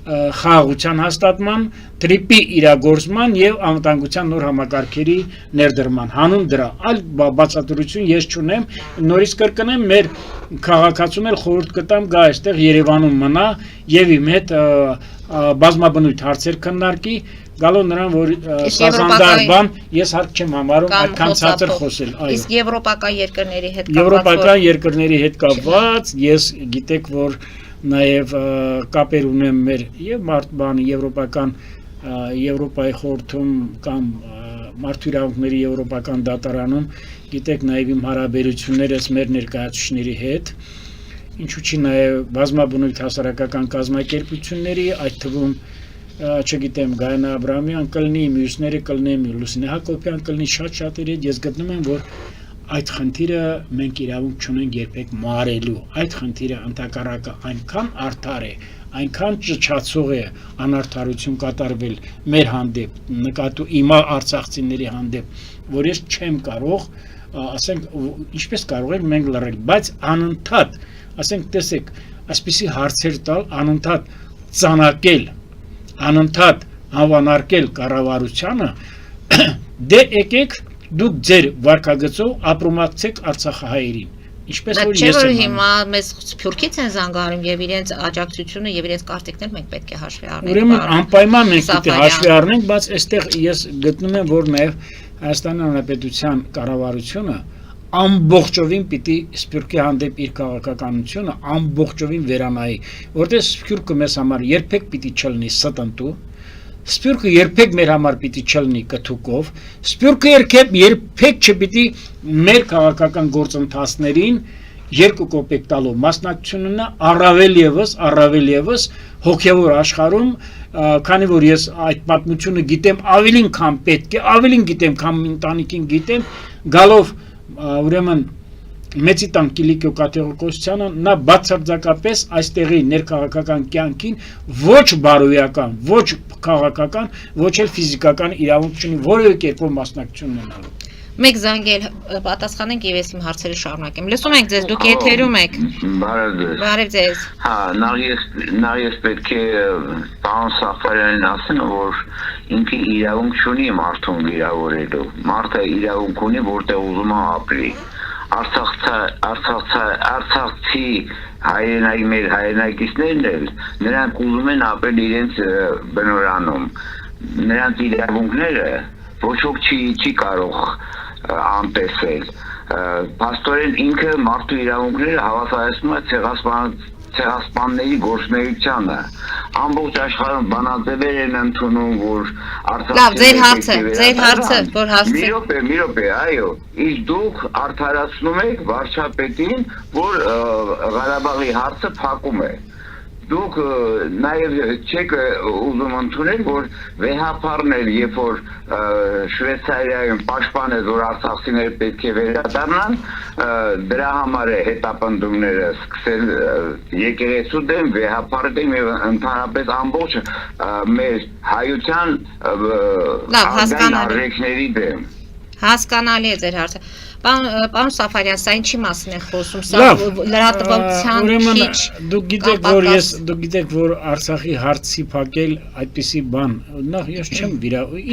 խաղաղության հաստատման, տրիպի իրագործման եւ անվտանգության նոր համակարգերի ներդրման։ Հանուն դրա, այլ բացատրություն ես չունեմ, նորից կրկնեմ, մեր քաղաքացուն էլ խորհուրդ կտամ գա այստեղ Երևանում մնա եւ իմ հետ բազմաբնույթ հարցեր քննարկի, գալով նրան, որ սազանդար բան, ես հարկ չեմ համարում այդքան ցածր խոսել, այո։ Իսկ եվրոպական երկրների հետ կապված, եվրոպական երկրների հետ կապված, ես գիտեք, որ նաև կապեր ունեմ մեր եւ մարդբան եվրոպական Եվրոպայի խորհրդում կամ մարդու իրավունքների եվրոպական դատարանում, գիտեք նաև իմ հարաբերություններս մեր ներկայացուցիչների հետ, ինչու՞ չի նաև բազմաբնույթ հասարակական կազմակերպությունների, այդ թվում չգիտեմ Գայանա Աբրահամյան կլինի, մյուսները կլինեն, Լուսինե Հակոբյան կլինի, շատ-շատերի հետ ես գտնում եմ, որ այդ խնդիրը մենք իրավունք չունենք երբեք մարելու, այդ խնդիրը ընդհակառակը այնքան արդար է, այնքան ճչացող է անարդարություն կատարվել մեր հանդեպ, նկատու իմա արցախցիների հանդեպ, որ ես չեմ կարող, ասենք, ինչպես կարող ենք մենք լռել, բայց անընդհատ, ասենք, տեսեք, այսպիսի հարցեր տալ, անընդհատ ծանակել, անընդհատ հավանարկել կառավարությանը, դե եկեք դուք ձեր վարկագծով ապրումակցեք Արցախահայերին։ Ինչպես որ ես եմ հիմա մեզ Սփյուռքից են զանգահարում եւ իրենց աջակցությունը եւ իրենց կարծիքները մենք պետք է հաշվի առնենք։ Ուրեմն անպայման մենք պետք է հաշվի առնենք, բայց այստեղ ես գտնում եմ, որ նաեւ Հայաստանի Հանրապետության կառավարությունը ամբողջովին պիտի Սփյուռքի հանդեպ իր քաղաքականությունը ամբողջովին վերանայի, որտեղ Սփյուռքը մեզ համար երբեք պիտի չլինի ստնտու, Սփյուռքը երբեք մեր համար պիտի չլինի կթուկով, Սփյուռքը երբեք չպիտի մեր քաղաքական գործընթացներին երկու կոպեկ տալով մասնակցություն ունենա, առավել եւս հոգեվոր աշխարհում, քանի որ ես այդ պատմությունը գիտեմ ավելին քան պետք է, ավելին գիտեմ քան ընտանիքին գիտեմ, գալով ուրեմն Մեծի տան Կիլիկիո Կաթողիկոսությանը նա բացարձակապես այստեղի ներքաղաքական կյանքին ոչ բարոյական, ոչ քաղաքական, ոչ էլ ֆիզիկական իրավունք չունի որևէ կերպով մասնակցություն ունենալու։ Մեկ զանգել պատասխանենք եւ ես իմ հարցերը շարունակեմ։ Լսում ենք ձեզ, դուք եթերում եք։ Բարև ձեզ։ Հա, նախ ես պետք է պարոն Սաֆարյանին ասեմ, որ ինքը իրավունք չունի մարդուն վիրավորելու։ Մարդը իրավունք ունի, որտեղ ուզում է ապրի։ Արցախցի մեր հայրենակիցներն էլ նրանք ուզում են ապրել իրենց բնորանում, նրանց իրավունքները ոչ ոք չի կարող անտեսել, փաստորեն ինքը մարդու իրավունքները հավասարեցնում է ցեղասպանների գործունեությանը, ամբողջ աշխարհում բանաձևեր են ընդունում, որ Լավ, ձեր հարցը, որ հարցը։ Մի րոպե, այո, իսկ դուք արդարացնում եք վարչապետին, որ Ղարաբաղի հարցը փակում է։ Դուք նաև չեք ուզում ընդունել, որ վեհապարն էլ, երբ որ Շվեյցարիայում պաշտպանեց, որ արցախցիները պետք է վերադառնան, դրա համար է հետապնդումները սկսել եկեղեցու դեմ, վեհապարի դեմ եւ ընդհանրապես ամբողջ մեր հայության արժեքների դեմ։ Հասկանալի է ձեր հարցը։ Պարոն Սաֆարյան, սա ինչի մասին է խոսում, սա լրատվության քիչ։ Դուք գիտեք, որ Արցախի հարցի փակել այդպիսի բան, նախ ես չեմ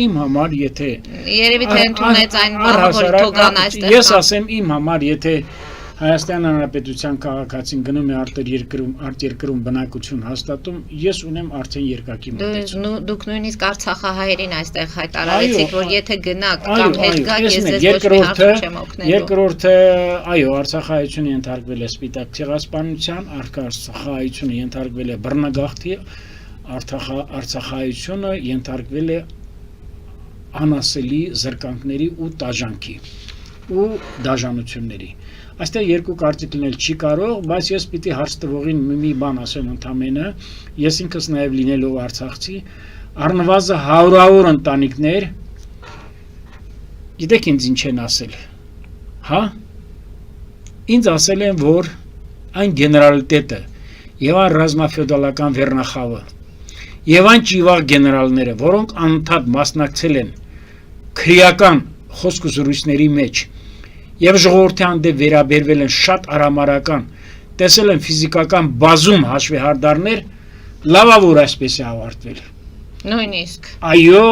իմ համար, եթե Երևի թե ընդունեց այն բանը, որ թողան այստեղ։ Ես ասեմ իմ համար, եթե Հայաստան Հանրապետության քաղաքացին գնում է արտերկրում բնակություն հաստատում, ես ունեմ արդեն երկակի մոտեցում։ Դուք նույնիսկ արցախահայերին այստեղ հայտարարեցիք, որ եթե գնաք կամ հետ գաք, ես ձեզ ոչ մի հարցում չեմ օգնելու։ Երկրորդը, այո, արցախահայությունը ենթարկվել է սպիտակ ցեղասպանության, արցախահայությունը ենթարկվել է բռնագաղթի, արցախահայությունը ենթարկվել է անասելի զրկանքների ու տաժանքի ու դաժանությունների։ Այստեղ երկու կարծիքն էլ չի կարող, բայց ես պիտի հարց տվողին մի բան ասեմ ընդամենը, ես ինքս նաև լինելով արցախցի, առնվազն 100 ընտանիքներ, գիտեք ինձ ինչ են ասել, հա, ինձ ասել են, որ այն գեներալիտետը եւ այն ռազմաֆեոդալական վերնախավը եւ այն ճիվաղ գեներալները, որոնք անընդհատ մասնակցել են քրեական խոսք ու զրույցների մեջ եւ ժողովրդի հանդեպ վերաբերվել են շատ արամարական, տեսել են ֆիզիկական բազում հաշվեհարդարներ, լավավոր այսպես է ավարտվել։ Նույնիսկ։ Այո,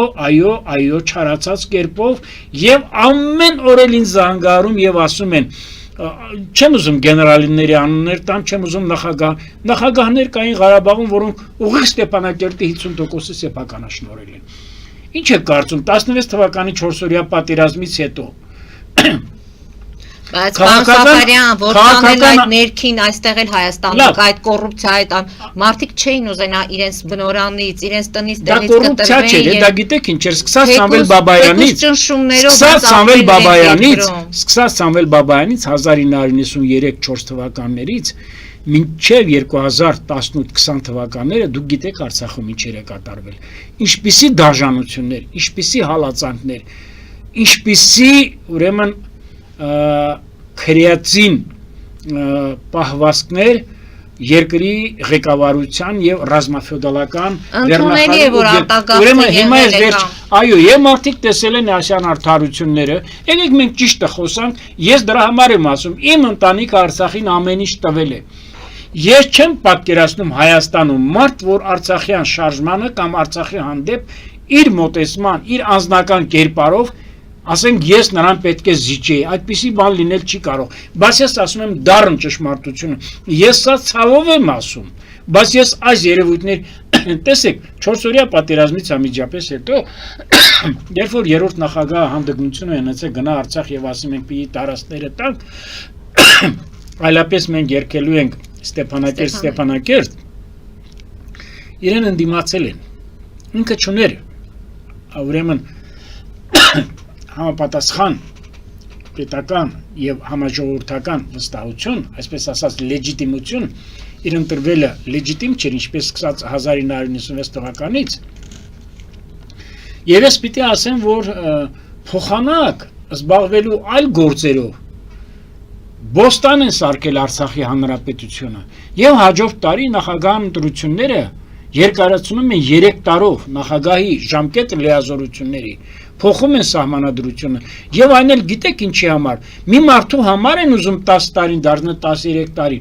չարացած կերպով եւ ամեն օր էլ ինձ զանգարում եւ ասում են, չեմ ուզում գեներալների անուններ տամ, չեմ ուզում նախագահներ կային Ղարաբաղում, որոնք ուղիղ Ստեփանակերտի 50%-ը սեփականաշնորհել են։ Ինչ եք կարծում 16 թվականի 4-օրյա պատերազմից հետո Բայց պարոն Սաֆարյան, որքան էլ այդ ներքին այստեղ էլ Հայաստանում այդ կոռուպցիա այդ մարդիկ չէին ուզենա իրենց բնորանից, իրենց տնից տեղից կտրվեն։ Դա գիտեք ինչ էր, սկսած Սամվել Բաբայանից 1993-4 թվականներից մինչև 2018-20 թվականները դուք գիտեք Արցախում ինչեր է կատարվել։ Ինչպիսի դաժանություններ, ինչպիսի հալածանքներ, ինչպիսի ուրեմն քրեացին պահվածքներ երկրի ղեկավարության եւ ռազմաֆեոդալական ընդունելի է որ արտագաղթը եղել այո եւ մարդիկ տեսել են ասյան արդարությունները եկեք մենք ճիշտը խոսանք ես դրա համար եմ ասում իմ ընտանիքը Արցախին ամեն ինչ տվել է ես չեմ պատկերացնում Հայաստանում մարդ որ արցախյան շարժմանը կամ Արցախի հանդեպ իր մոտեցման իր անձնական կերպարով ասենք ես նրան պետք է զիջեի, այդպիսի բան լինել չի կարող, բայց ես ասում եմ դառն ճշմարտությունը, ես սա ցավով եմ ասում, բայց ես այս երևույթներ, տեսեք, 4-օրյա պատերազմից անմիջապես հետո, երբ որ երրորդ նախագահը հանդգնություն է ունեցել գնա Արցախ եւ ասում ենք պիտի տարածքները տանք, այլապես մենք երկելու ենք Ստեփանակերտ, իրեն ընդդիմացել են, ինքը չուներ, ուրեմն համապատասխան պետական եւ համաժողովրդական վստահություն, այսպես ասած լեգիտիմություն, իր ընտրվելը լեգիտիմ չէր, ինչպես սկսած 1996 թվականից։ Եվ ես պիտի ասեմ, որ փոխանակ զբաղվելու այլ գործերով Բոստան են սարքել Արցախի հանրապետությունը եւ հաջորդ տարի նախագահ ընտրությունները երկարացնում են 3 տարով նախագահի ժամկետը լիազորությունների փոխում են սահմանադրությունը եւ այն էլ գիտեք ինչի համար մի մարդու համար են ուզում 10 տարին դառնա 13 տարի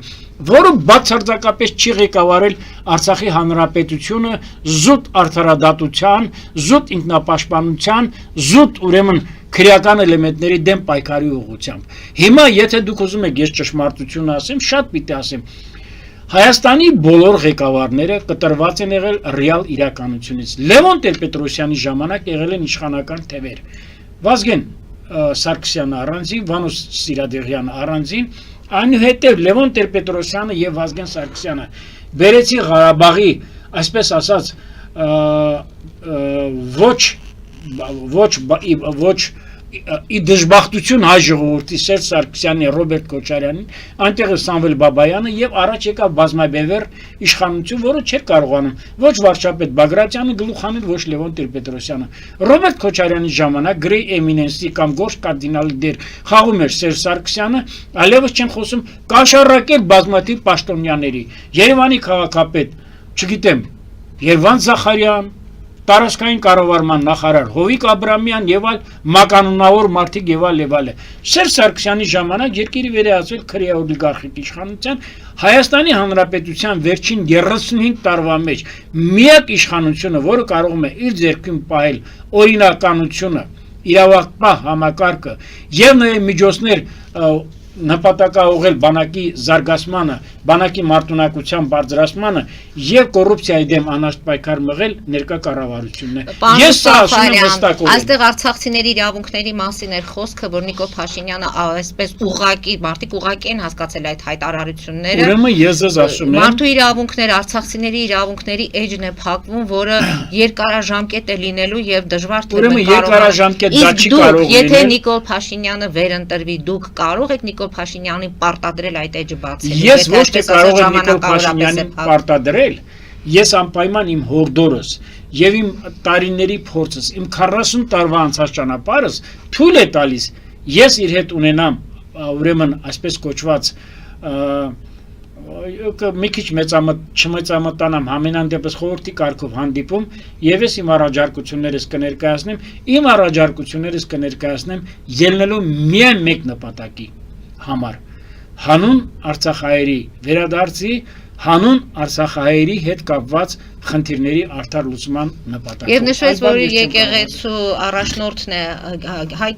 որը բացարձակապես չի ղեկավարել Արցախի հանրապետությունը զուտ արդարադատության զուտ ինքնապաշտպանության զուտ ուրեմն քրեական էլեմենտների դեմ պայքարի ուղղությամբ հիմա եթե դուք ուզում եք ես ճշմարտությունը ասեմ շատ պիտի ասեմ Հայաստանի բոլոր ղեկավարները կտրված են եղել ռեալ իրականությունից։ Լևոն Տեր-Պետրոսյանի ժամանակ եղել են իշխանական թևեր։ Վազգեն Սարգսյանը առանձին, Վանոս Սիրադեղյանը առանձին, այնուհետև Լևոն Տեր-Պետրոսյանը եւ Վազգեն Սարգսյանը բերեցի Ղարաբաղի, այսպես ասած, ոչ ի դժբախտություն հայ ժողովրդի Սերժ Սարգսյանի, Ռոբերտ Քոչարյանին, այնտեղ Սամվել Բաբայանը եւ առաջ եկավ բազմաբևեռ իշխանություն, որը չէր կարողանում ոչ վարչապետ Բագրատյանը գլուխ անել, ոչ Լևոն Տեր-Պետրոսյանը։ Ռոբերտ Քոչարյանի ժամանակ Գրեյ Էմինենսի կամ Գորշ կարդինալի դեր խաղում էր Սերժ Սարգսյանը, այլևս չեն խոսում կաշառակել բազմաթիվ պաշտոնյաների։ Երևանի քաղաքապետ, չգիտեմ, Երվանդ Զախարյան, տարածքային կառավարման նախարար Հովիկ Աբրամյան եւ այլ մականունավոր մարդիկ եւ այլ։ Սերժ Սարգսյանի ժամանակ երկիրը վերահասել քրեա օլիգարխիկ իշխանության, Հայաստանի Հանրապետության վերջին 35 տարվա մեջ միակ իշխանությունը, որը կարող է իր ձեռքում պահել օրինականությունը, իրավապահ համակարգը եւ նաեւ միջոցներ նպատակաուղղել բանակի զարգացմանը, բանակի մարտունակության բարձրացմանը եւ կոռուպցիայի դեմ անհաշտ պայքար մղել ներկա կառավարությունն է։ Ես սա ասում եմ վստահորեն։ Այստեղ արցախցիների իրավունքների մասին էր խոսքը, որ Նիկոլ Փաշինյանը այսպես ուղղակի, մարդիկ ուղղակի են հասկացել այդ հայտարարությունները։ Ուրեմն ես ասում եմ, մարդու իրավունքներ, արցախցիների իրավունքների էջն է փակվում, որը երկարաժամկետ է լինելու եւ դժվար թե ուրեմն երկարաժամկետ դա չի կարող լինել։ Եթե Նիկոլ Փաշինյանը վերընտրվի, դուք կարող եք Նիկոլ Փաշինյանին պարտադրել այդ էջը բացել։ Ես ոչ թե կարող եմ Նիկոլ Փաշինյանին պարտադրել, ես անպայման իմ հորդորս եւ իմ տարիների փորձս, իմ 40 տարվա անցած ճանապարհս թույլ է տալիս ես իր հետ ունենամ, ուրեմն այսպես կոչված մի քիչ չմեծամտանամ համենայն դեպս խորհրդի կարգով հանդիպում եւ ես իմ առաջարկություններս կներկայացնեմ, իմ առաջարկություններս կներկայացնեմ ելնելու միայն մեկ նպատակի համար հանուն Արցախահայերի վերադարձի, հանուն Արցախահայերի հետ կապված խնդիրների արդար լուծման նպատակով։ Եվ նշվեց, որ եկեղեցու առաջնորդն է հայ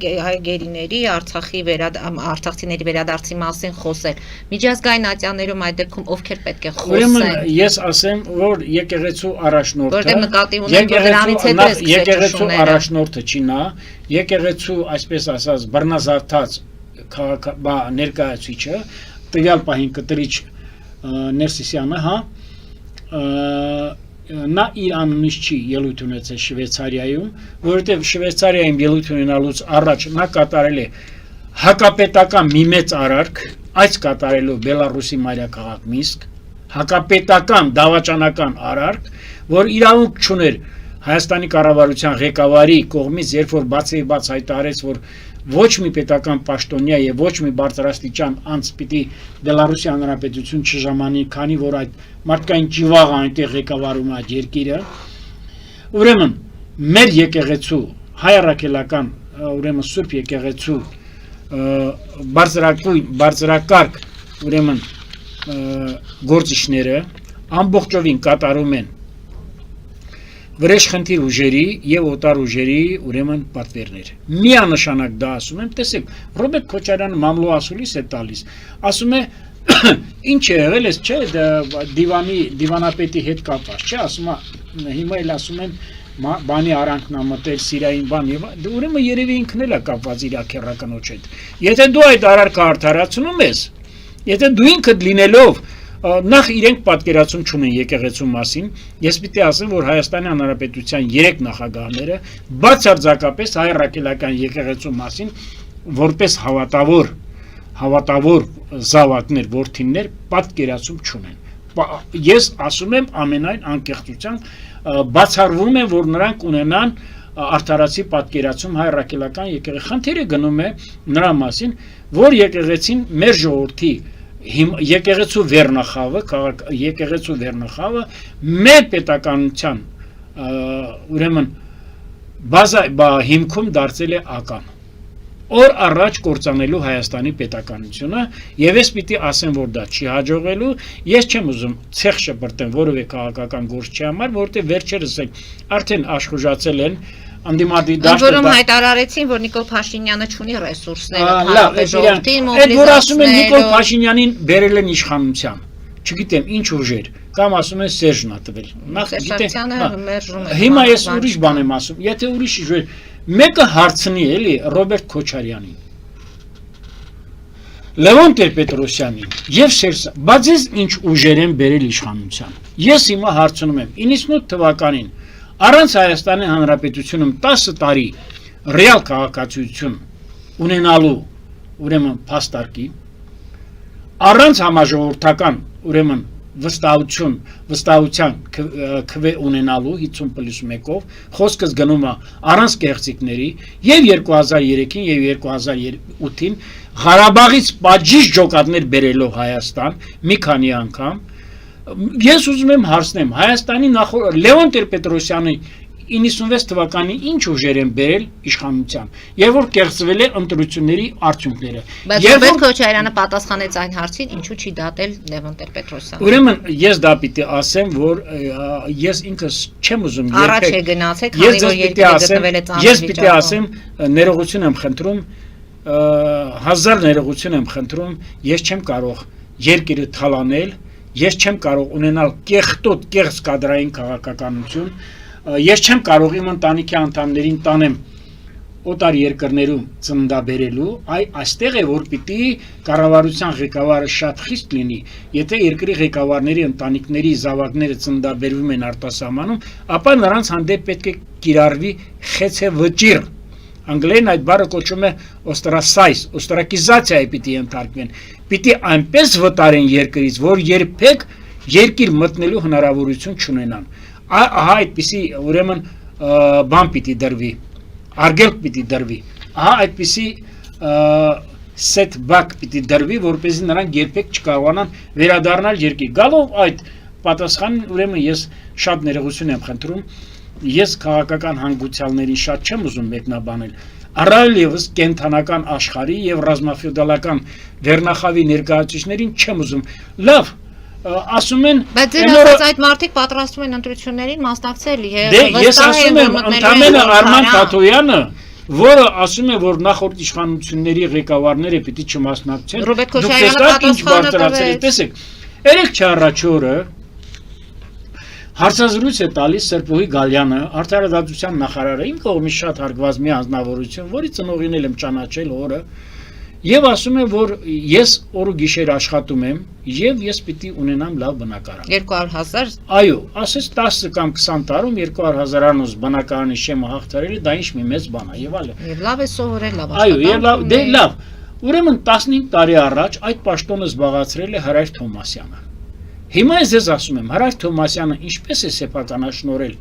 գերիների արցախցիների վերադարձի մասին խոսել։ Միջազգային ատյաններում այդ դեպքում ովքեր պետք է խոսեն։ Ուրեմն ես ասեմ, որ եկեղեցու առաջնորդը, որտեղ նկատի ունեմ, որ դրանից հետո է եկեղեցու առաջնորդը չի նա, եկեղեցու այսպես ասած բռնազարդած ներկայացուցիչը, տվյալ պահին կտրիչ Ներսիսյանը, նա իր անունից չի ելույթ ունեցել Շվեյցարիայում, որովհետև Շվեյցարիայում ելույթ ունենալուց առաջ նա կատարել է հակապետական մի մեծ արարք, այս կատարելով Բելարուսի մայրաքաղաք Մինսկ, հակապետական դավաճանական արարք, որ իրավունք չուներ Հայաստանի կառավարության ղեկավարի կողմից, երբ որ բացեիբաց հայտարարեց, որ ոչ մի պետական պաշտոնյա եւ ոչ մի բարձրաստիճան անձ պիտի Բելարուսի Հանրապետություն չժամանի, քանի որ այդ մարդկային ճիվաղը այնտեղ ղեկավարում է այդ երկիրը։ Ուրեմն մեր եկեղեցու հայ առաքելական, ուրեմն Սուրբ եկեղեցու բարձրակարգ, ուրեմն գործիչները ամբողջովին կատարում են վրեժխնդիր ուժերի եւ օտար ուժերի ուրեմն պատվերներ։ Միանշանակ դա ասում եմ, տեսեք, Ռոբերտ Քոչարյանը մամլո ասուլիս է տալիս, ասում է ինչ է եղել, էս չէ, դիվանապետի հետ կապված, չէ, ասում է, հիմա էլ ասում են բանի արանքն ամտել, սիրային բան եւ ուրեմն երևի ինքն էլ է կապված իր ակերականոջ հետ։ Եթե դու այդ արարքը արդարացնում ես, եթե դու ինքդ լինելով նախ իրենք պատկերացում չունեն եկեղեցու մասին, ես պիտի ասեմ, որ Հայաստանի Հանրապետության 3 նախագահները բացարձակապես հայ առաքելական եկեղեցու մասին որպես հավատավոր զավակներ, որդիներ պատկերացում չունեն։ Ես ասում եմ ամենայն անկեղծությամբ բացառվում է, որ նրանք ունենան արդարացի պատկերացում հայ առաքելական եկեղեցու։ Խնդիրը գնում է նրա մասին, որ եկեղեցին մեր ժողովրդի եկեղեցու վերնախավը մեր պետականության ուրեմն հիմքում դարձել է ական օր առաջ կործանելու Հայաստանի պետականությունը եւ ես պիտի ասեմ, որ դա չի հաջողելու, ես չեմ ուզում ցեխ շպրտեմ որևէ քաղաքական գործի համար, որովհետեւ վերջերս արդեն աշխուժացել են անդիմադի դաշտը որում հայտարարեցին, որ Նիկոլ Փաշինյանը չունի ռեսուրսները, լավ, ժողովրդին այդ որ ասում են Նիկոլ Փաշինյանին բերել են իշխանության։ չգիտեմ ինչ ուժեր, կամ ասում են Սերժն ա տվել։ Սերժյանը մերժում է։ Հիմա ես ուրիշ բան եմ ասում, եթե ուրիշ ուժեր, մեկը հարցնի էլի Ռոբերտ Քոչարյանին, Լևոն Տեր-Պետրոսյանին եւ Սերժ, բայց ես ինչ ուժեր են բերել իշխանության։ Ես հիմա հարցնում եմ 98 թվականին առանց Հայաստանի Հանրապետությունում 10 տարի ռեալ քաղաքացիություն ունենալու ուրեմն փաստարկի, առանց համաժողովրդական ուրեմն վստահության քվե ունենալու 50+1-ով խոսքս գնում է առանց կեղծիքների եւ 2003-ին եւ 2008-ին Ղարաբաղից պատժիչ ջոկատներ բերելով Հայաստան մի քանի անգամ ես ուզում եմ հարցնեմ Հայաստանի Լևոն Տեր-Պետրոսյանի 96 թվականի ինչ ուժեր են բերել իշխանության եւ որ կեղծվել է ընտրությունների արդյունքները բայց Ռոբերտ Քոչարյանը պատասխանեց այն հարցին ինչու չի դատել Լևոն Տեր-Պետրոսյանը ուրեմն ես դա պիտի ասեմ որ ես ինքս չեմ ուզում առաջ է գնացել քանի որ երկիրը գտնվել է ծանր ես պիտի ասեմ ներողություն եմ խնդրում 1000 ներողություն եմ խնդրում ես չեմ կարող երկիրը թալանել ես չեմ կարող ունենալ կեղտոտ կեղծ կադրային քաղաքականություն ես չեմ կարող իմ ընտանիքի անդամներին տանեմ օտար երկրներում ծննդաբերելու, այստեղ է որ պիտի կառավարության ղեկավարը շատ խիստ լինի, եթե երկրի ղեկավարների ընտանիքների զավակները ծննդաբերվում են արտասահմանում, ապա նրանց հանդեպ պետք է կիրառվի խեցե վճիռ։ Անգլերեն այդ բառը կոչվում է ostracize, ostracization-ի պիտի ենթարկվեն։ Պիտի այնպես վտարեն երկրից, որ երբեք երկիր մտնելու հնարավորություն չունենան։ Ահա այդպիսի ուրեմն բան պիտի դրվի, արգելք պիտի դրվի, ահա այդպիսի setback պիտի դրվի, որպեսզի նրանք երբեք չկարողանան վերադառնալ երկիր։ Գալով այդ պատասխանին ուրեմն ես շատ ներողություն եմ խնդրում, ես քաղաքական հանգուցյալների շատ չեմ ուզում մեկնաբանել, առավել ևս կենթանական աշխարհի եւ ռազմաֆեոդալական վերնախավի ներկայացուցիչներին չեմ ուզում։ Լավ, ասում են բայց ձեր ասած այդ մարդիկ պատրաստում են ընտրություններին մասնակցել եւ ես ասում եմ ընդամենը Արման Տաթոյանը որը ասում է որ նախորդ իշխանությունների ղեկավարները պիտի չմասնակցեն Ռոբերտ Քոչարյանը պատասխանը տեսեք երեք չառաջ օրը հարցազրույց է տալիս Սրբուհի Գալյանը արդարադատության նախարարը իմ կողմից շատ հարգված մի անձնավորություն որի ծնողին եմ ճանաչել օրը Եվ ասում եմ, որ ես օր ու գիշեր աշխատում եմ եւ ես պիտի ունենամ լավ բնակարան։ 200,000 Այո, ասես 10 կամ 20 տարում 200,000-անոց բնակարանի շեմը հաղթարելը դա ինչ մի մեծ բան է եւ այլն։ Եվ լավ է սովորել, լավ Այո, եւ լավ, դե լավ։ Ուրեմն 15 տարի առաջ այդ պաշտոնը զբաղացրել է Հրայր Թոմասյանը։ Հիմա ես ասում եմ, Հրայր Թոմասյանը ինչպես է սեփականաշնորել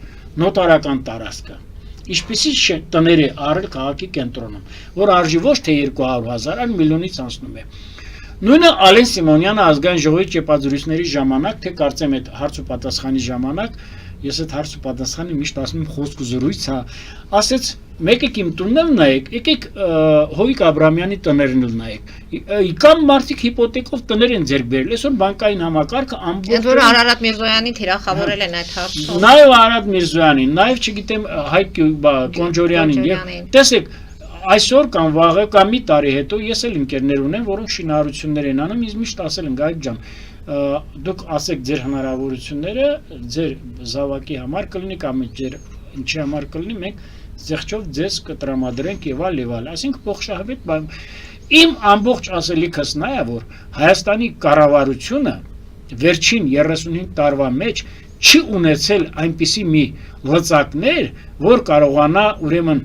նոտարական տարածքը։ Ինչպեսի տներ է առել քաղաքի կենտրոնում, որ արժի ոչ թե 200,000, այլ միլիոնից անցնում է։ Նույնը Ալեն Սիմոնյանը ազգային ժողովի ճեպազրույցների ժամանակ, թե կարծեմ այդ հարց ու պատասխանի ժամանակ, ես այդ հարց ու պատասխանը միշտ ասում եմ խոսք ու զրույց, ասեց մեկեք իմ տունն նայեք, եկեք Հովիկ Աբրամյանի տներն նայեք։ Կամ մարդիկ հիպոթեկով տներ են ձեռք բերել, այսօր բանկային համակարգը ամբողջ որ Արարատ Միրզոյանին թիրախավորել են այդ հարցով։ Նաև Արարատ Միրզոյանին, նաև չգիտեմ Հայկ Կոնջորյանին եւ տեսեք այսօր կամ վաղը կամ մի տարի հետո ես էլ ընկերներ ունեմ, որոնք շինարարություններ են անում, ես միշտ ասել եմ Գայիկ ջան, դուք ասեք ձեր հնարավորությունները, ձեր զավակի համար կլինի կամ ձեր ինչի համար կլինի, մենք զեղչով ձեզ կտրամադրենք եւ այլ, այսինքն փոխշահվետ բան։ Իմ ամբողջ ասելիքս նա է, որ Հայաստանի կառավարությունը վերջին 35 տարվա մեջ չի ունեցել այնպիսի մի լծակներ, որ կարողանա ուրեմն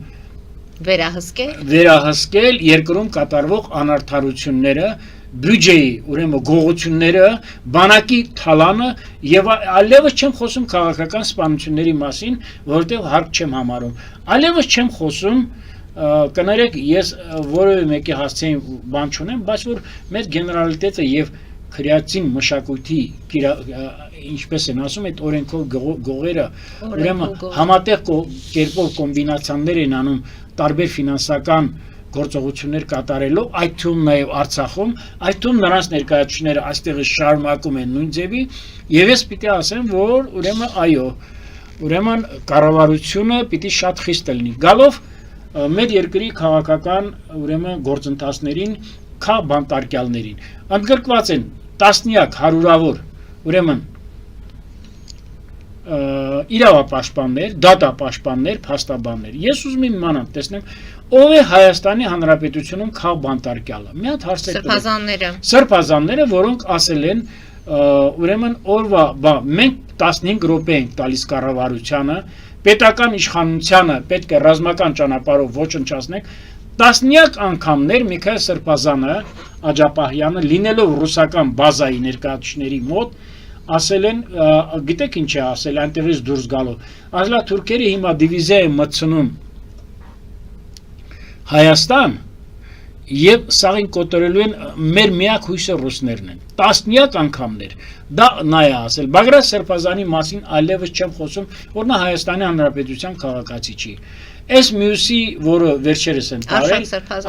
վերահսկել երկրում կատարվող անարդարությունները, բյուջեի ուրեմն գողությունները, բանակի թալանը եւ այլևս չեմ խոսում քաղաքական սպանությունների մասին, որովհետեւ հարկ չեմ համարում։ Այլևս չեմ խոսում կներեք ես որևէ մեկի հասցեին բան չունեմ, բայց որ մեր գեներալիտետը եւ քրեատին մշակույթի ինչպես են ասում այդ օրենքով գողերը ուրեմն համատեղ կերպով կոմբինացիաներ են անում տարբեր ֆինանսական գործողություններ կատարելով, այդ թվում նաև Արցախում, այդ թվում նրանց ներկայացուցիչները այստեղ շարունակում են նույն ձևի, եւ ես պիտի ասեմ, որ ուրեմն այո, ուրեմն կառավարությունը պիտի շատ խիստ լինի։ Գալով մեր երկրի քաղաքական ուրեմն գործընթացներին, քա բանտարկյալներին, ընդգրկված են տասնյակ հարյուրավոր ուրեմն իրավապաշտպաններ, դատապաշտպաններ, փաստաբաններ։ Ես ուզում եմ իմանալ, տեսնեմ, ով է Հայաստանի Հանրապետությունում քաղ բանտարկյալը։ Մի հատ հարց Սրբազանները։ Սրբազանները, որոնք ասել են, ուրեմն օրվա, մենք 15 րոպե ենք տալիս կառավարությանը, պետական իշխանությանը պետք է ռազմական ճանապարհով ոչնչացնենք։ Տասնյակ անգամներ Միքայել Սրբազանը, Աջապահյանը, լինելով ռուսական բազայի ներկայացուցիչների մոտ, ասել են, գիտեք ինչ է ասել, այնտեղից դուրս գալով, ասել է թուրքերը հիմա դիվիզիա են մտցնում Հայաստան եւ սաղին կոտորելու են մեր միակ հույսը ռուսներն են։ Տասնյակ անգամներ դա նա է ասել, Բագրատ Սրբազանի մասին այլևս չեմ խոսում, որ նա Հայաստանի Հանրապետության քաղաքացի չի։ Այս մյուսի, որը վերջերս են տարել,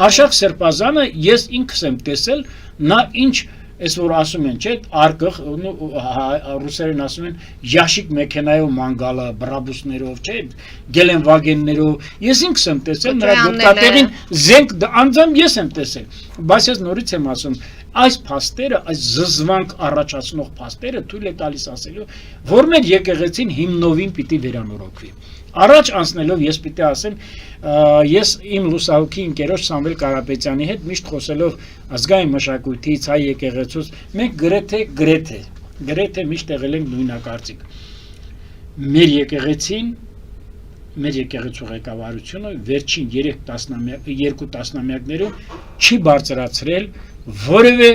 Արշակ Սրբազանը, ես ինքս եմ տեսել, նա ինչ Այս որ ասում են, չէ, արկղ, ռուսերեն ասում են, յաշիկ մեքենայով մանգալը, բրաբուսներով, չէ, գելենվագեններով, ես ինքս եմ տեսել, նրա գլխատեղին զենք, անձամբ ես եմ տեսել, բայց ես նորից եմ ասում, այս փաստերը, այս զզվանք առաջացնող փաստերը թույլ է տալիս ասելու, որ մեր եկեղեցին հիմնովին պիտի վերանորոգվի։ Առաջ անցնելով ես պիտի ասեմ, ես իմ լուսահոգի ընկերոջ Սամվել Կարապետյանի հետ միշտ խոսելով ազգային մշակույթից, հայ եկեղեցուց, մենք գրեթե միշտ եղել ենք նույնակարծիք։ Մեր եկեղեցին, մեր եկեղեցու ղեկավարությունը վերջին 2 տասնամյակներում չի բարձրացրել որևէ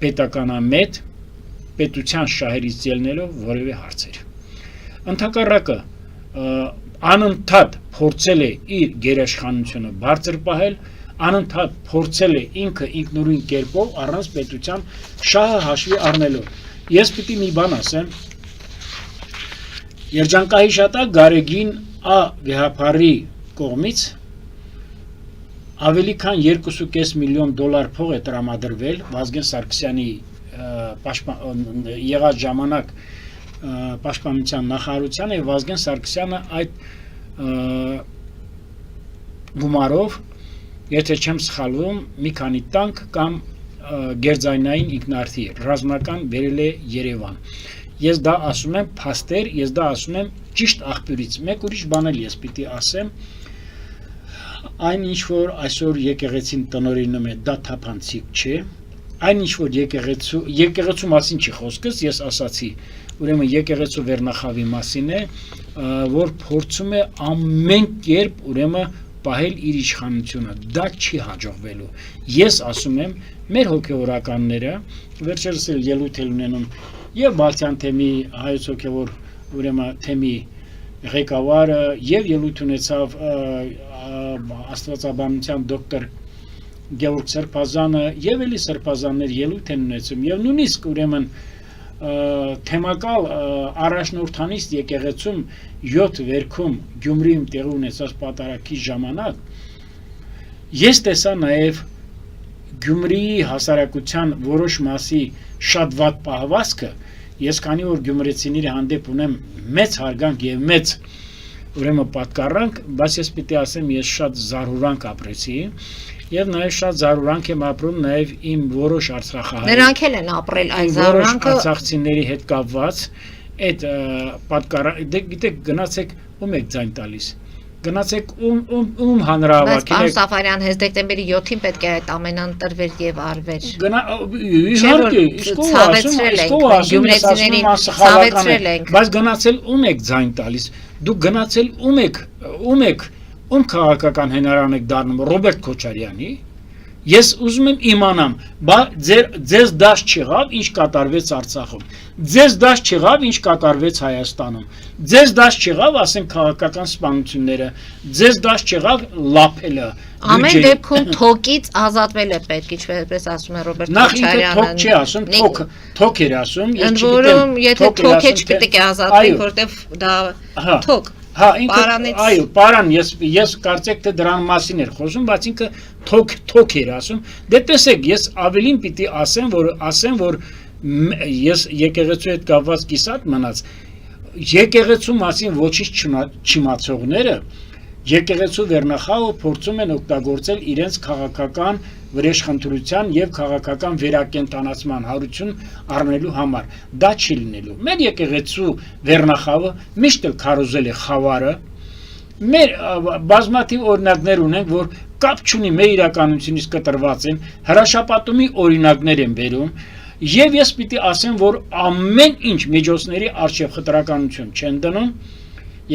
պետականամետ պետության շահերից ելնելով որևէ հարցեր։ Ընդհակառակը անընդհատ փորձել է իր գերաշխանությունը բարձր պահել, անընդհատ փորձել է ինքը ինքնուրույն կերպով առանց պետության շահը հաշվի առնելով։ Ես պիտի մի բան ասեմ, երջանկահիշատակ Գարեգին Ա վեհապարի կողմից ավելի քան 2.5 միլիոն դոլար փող է տրամադրվել Վազգեն Սարգսյանի եղած ժամանակ Պաշտպանության նախարարությանը եւ Վազգեն Սարգսյանը այդ գումարով, եթե չեմ սխալվում, մի քանի տանկ կամ գերձայնային ինքնարդի ռազմական բերել է Երևան։ Ես դա ասում եմ փաստեր, ես դա ասում եմ ճիշտ աղբյուրից։ Մեկ ուրիշ բան էլ ես պիտի ասեմ, այն ինչ որ այսօր եկեղեցին տնօրինում է, դա թափանցիկ չէ։ Այն ինչ որ եկեղեցու մասին չի խոսքս, ես ասացի, ուրեմն եկեղեցու վերնախավի մասին է, որ փորձում է ամեն կերպ ուրեմն պահել իր իշխանությունը, դա չի հաջողվելու։ Ես ասում եմ, մեր հոգևորականները, վերջերս էլ ելույթ են ունենում եւ Բալթյան թեմի հայոց հոգևոր ուրեմն թեմի ղեկավարը եւ ելույթ ունեցավ աստվածաբանության դոկտոր Գևորգ Սրբազանը եւ էլի Սրբազաններ ելույթ են ունեցում եւ նույնիսկ ուրեմն թեմակալ առաջնորդանիստ եկեղեցում 7 վերքում Գյումրիում տեղի ունեցած պատարագի ժամանակ ես տեսա նաեւ Գյումրիի հասարակության որոշ մասի շատ վատ պահվածքը, ես քանի որ գյումրեցիների հանդեպ ունեմ մեծ հարգանք եւ մեծ ուրեմն պատկառանք, բայց ես պիտի ասեմ, ես շատ զարհուրանք ապրեցի եւ նաեւ շատ զարհուրանք եմ ապրում նաեւ իմ որոշ արցախահայ նրանք էլ են ապրել այդ զարհուրանքը արցախցիների հետ կապված այդ պատկառը գիտեք գնացեք ում եք ձայն տալիս գնացեք ում հանրահավաքի Բայց Սաֆարյան հենց դեկտեմբերի 7-ին պետք է այդ ամենան տրվեր եւ արվեր իհարկե ցավեցրել ենք բայց գնացել ում եք ձայն տալիս դուք գնացել ում քաղաքական հենարան եք դառնում Ռոբերտ Քոչարյանի ես ուզում եմ իմանամ ձեզ դաշ չեղավ ինչ կատարվեց Արցախում ձեզ դաշ չեղավ ինչ կատարվեց Հայաստանում ձեզ դաշ չեղավ ասենք քաղաքական սպանությունները ձեզ դաշ չեղավ լափելը ամեն դեպքում թոկից ազատվել է պետք ինչպես ասում է Ռոբերտ Քոչարյանը թոք չի ասում թոք էր ասում ես չգիտեմ եթե թոք է չպետք է ազատվի որտեվ դա թոք Հա, այո, պարան, ես կարծեք թե դրան մասին էր խոսում, բայց ինքը թոք էր ասում։ Դե տեսեք, ես ավելին պիտի ասեմ, որ ես եկեղեցու հետ կապված կիսատ մնաց, եկեղեցու մասին ոչինչ չիմացողները եկեղեցու վերնախավը փորձում են օգտագործել իրենց քաղաքական վրեժխնդրության եւ քաղաքական վերակենդանացման հարություն առնելու համար։ Դա չի լինելու։ Մեր եկեղեցու վերնախավը միշտ էլ քարոզել է խավարը։ Մեր բազմաթիվ օրինակներ ունենք, որ կապ չունի մեր իրականությունից կտրված են, հրաշապատումի օրինակներ են բերում, եւ ես պիտի ասեմ, որ ամեն ինչ միջոցների արժեվ խտրականություն չեն դնում,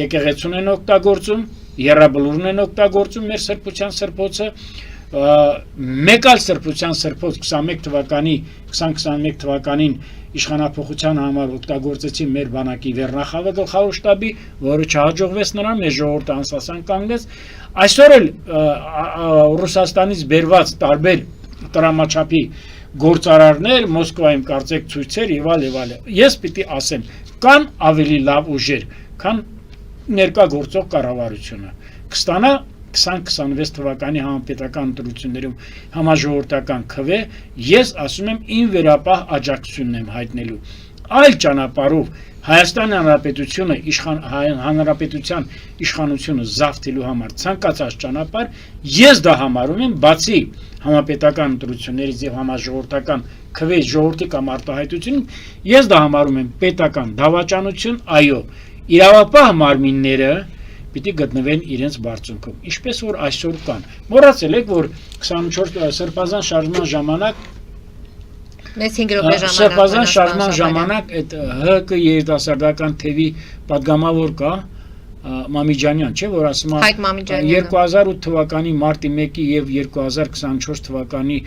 եկեղեցուն են օգտագործում, եռաբլուրն են օգտագործում մեր սրբության սրբոցը, մեկ այլ սրբության սրբոց 2021 թվականին իշխանափոխության համար օգտագործեցին մեր բանակի վերնախավը գլխավոր շտաբի, որը չհաջողվեց նրան, մեր ժողովուրդը անսասան կանգնեց։ Այսօր էլ Ռուսաստանից բերված տարբեր տրամաչափի գործարարներ, Մոսկվայում կարծեք ցույցեր եւ այլ։ Ես պիտի ասեմ, կան ավելի լավ ուժեր, քան ներկա գործող կառավարությունը։ Կստանա 2026 թվականի համապետական ընտրություններում համաժողովրդական քվե, ես ասում եմ ին վերապահ աջակցությունն եմ հայտնելու։ Այլ ճանապարհով Հայաստան Հանրապետությունը հանրապետության իշխանությունը զավթելու համար ցանկացած ճանապարհ, ես դա համարում եմ բացի համապետական ընտրություններից եւ համաժողովրդական քվե ժողովրդի կամ արտահայտություն, ես դա համարում եմ պետական դավաճանություն, այո, իրավապահ մարմինները պիտի գտնվեն իրենց բարձունքում, ինչպես որ այսօր կան։ Մոռացել եք, որ 24 սրբազան շարժման ժամանակ Սրբազան շարժման ժամանակ այդ ՀԿ երիտասարդական թևի պատգամավոր կա Մամիջանյան, չէ, որ ասում է 2008 թվականի մարտի 1-ի եւ 2024 թվականի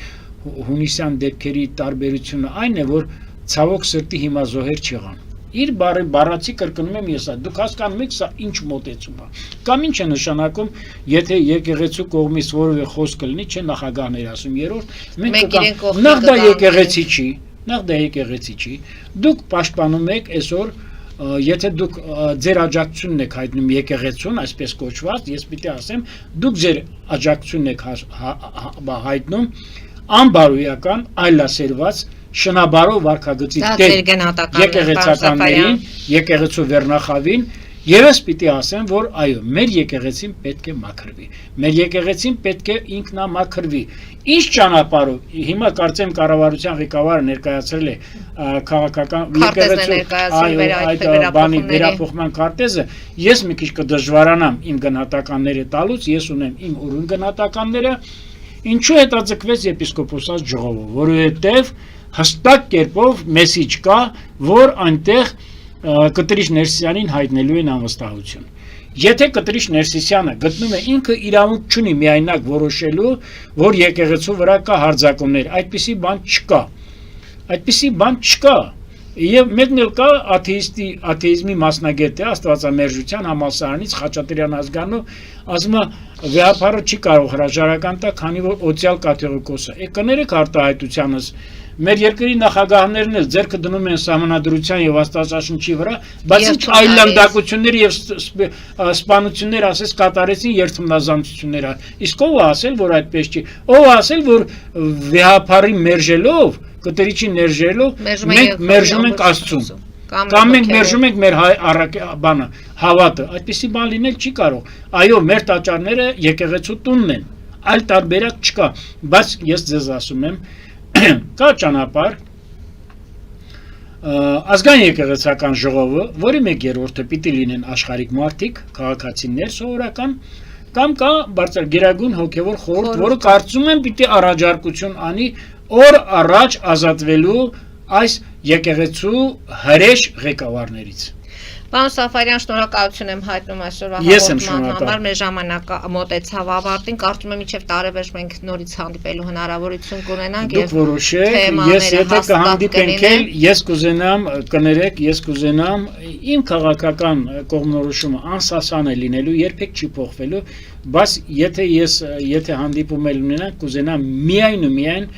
հունիսյան դեպքերի տարբերությունը այն է, որ ցավոք սրտի հիմա զոհեր չեղան։ Իր բառացի կրկնում եմ ես, դուք հասկանում եք սա ինչ մոտեցում է։ Կամ ինչ է նշանակում, եթե եկեղեցու կողմից որևէ խոսք լինի, չէ նախագահներ ասում երրորդ, մենք նախ դա եկեղեցի չի, դուք պաշտպանում եք այսօր, եթե դուք ձեր աջակցությունն եք հայտնում եկեղեցուն, այսպես կոչված, ես պիտի ասեմ, դուք ձեր աջակցությունն եք հայտնում անբարոյական, այլասերված շնաբարով վարքագծի տեր եկեղեցականներին, եկեղեցու վերնախավին, եւ ես պիտի ասեմ, որ այո, մեր եկեղեցին պետք է մաքրվի։ Մեր եկեղեցին պետք է ինքնամաքրվի։ Ինչ ճանապարհով, հիմա կարծեմ կառավարության ղեկավարը ներկայացրել է քաղաքական եկեղեցու բանի վերափոխման քարտեզը, ես մի քիչ կդժվարանամ իմ գնահատականները տալուց, ես ունեմ իմ ուրույն գնահատականները, ինչու հետաձգվեց եպիսկոպոսած ժողովը, որովհետեւ հստակ կերպով մեսիջ կա, որ այնտեղ Կտրիչ Ներսիսյանին հայտնելու են անվստահություն։ Եթե Կտրիչ Ներսիսյանը գտնում է ինքը իրավունք չունի միայնակ որոշելու, որ եկեղեցու վրա կա հարձակումներ, այդպիսի բան չկա։ Եվ մեկն էլ կա աթեիզմի մասնագետ է Աստվածամերժության համալսարանից Խաչատրյան ազգանով, ասում է վեհապարը չի կարող հրաժարական տա, քանի որ օծյալ կաթողիկոս է։ Կներեք արտահայտությանս, մեր երկրի նախագահներն էլ ձեռքը դնում են սահմանադրության եւ Աստվածաշնչի վրա, բայց ինչ այլանդակություններ եւ սպանություններ ասես կատարեցին երթմնազամցությունները։ Իսկ ով է ասել, որ այդպես չի։ Ով է ասել, որ վեհապարի մերժելով, կտրիչի ներժելով, մենք մերժում ենք Աստծուն։ Կամ մենք մերժում ենք մեր բանը, հավատը, այդպիսի բան լինել չի կարող։ Այո, մեր տաճարները եկեղեցու տունն են, այլ տարբերակ չկա, բայց ես ձեզ ասում եմ, կա ճանապարհ ազգային եկեղեցական ժողովը, որի 1/3-ը պիտի լինեն աշխարհիկ մարդիկ, քաղաքացիներ սովորական, կամ կա բարձր գերագույն հոգևոր խորհուրդ, որը կարծում եմ պիտի առաջարկություն անի օր առաջ ազատվելու այս եկեղեցու հրեշ ղեկավարներից։ Պարոն Սաֆարյան, շնորհակալություն եմ հայտնում այսօրվա հաղորդման համար, մեր ժամանակը մոտեցավ ավարտին, կարծում եմ մինչև տարեվերջ մենք նորից հանդիպելու հնարավորություն կունենանք եւ դուք որոշեք, ես եթե կհանդիպենք էլ, ես կուզենամ, կներեք, ես կուզենամ իմ քաղաքական կողմնորոշումը անսասան է լինելու, երբեք չի փոխվելու, բայց եթե հանդիպում էլ ունենանք, կուզենամ միայն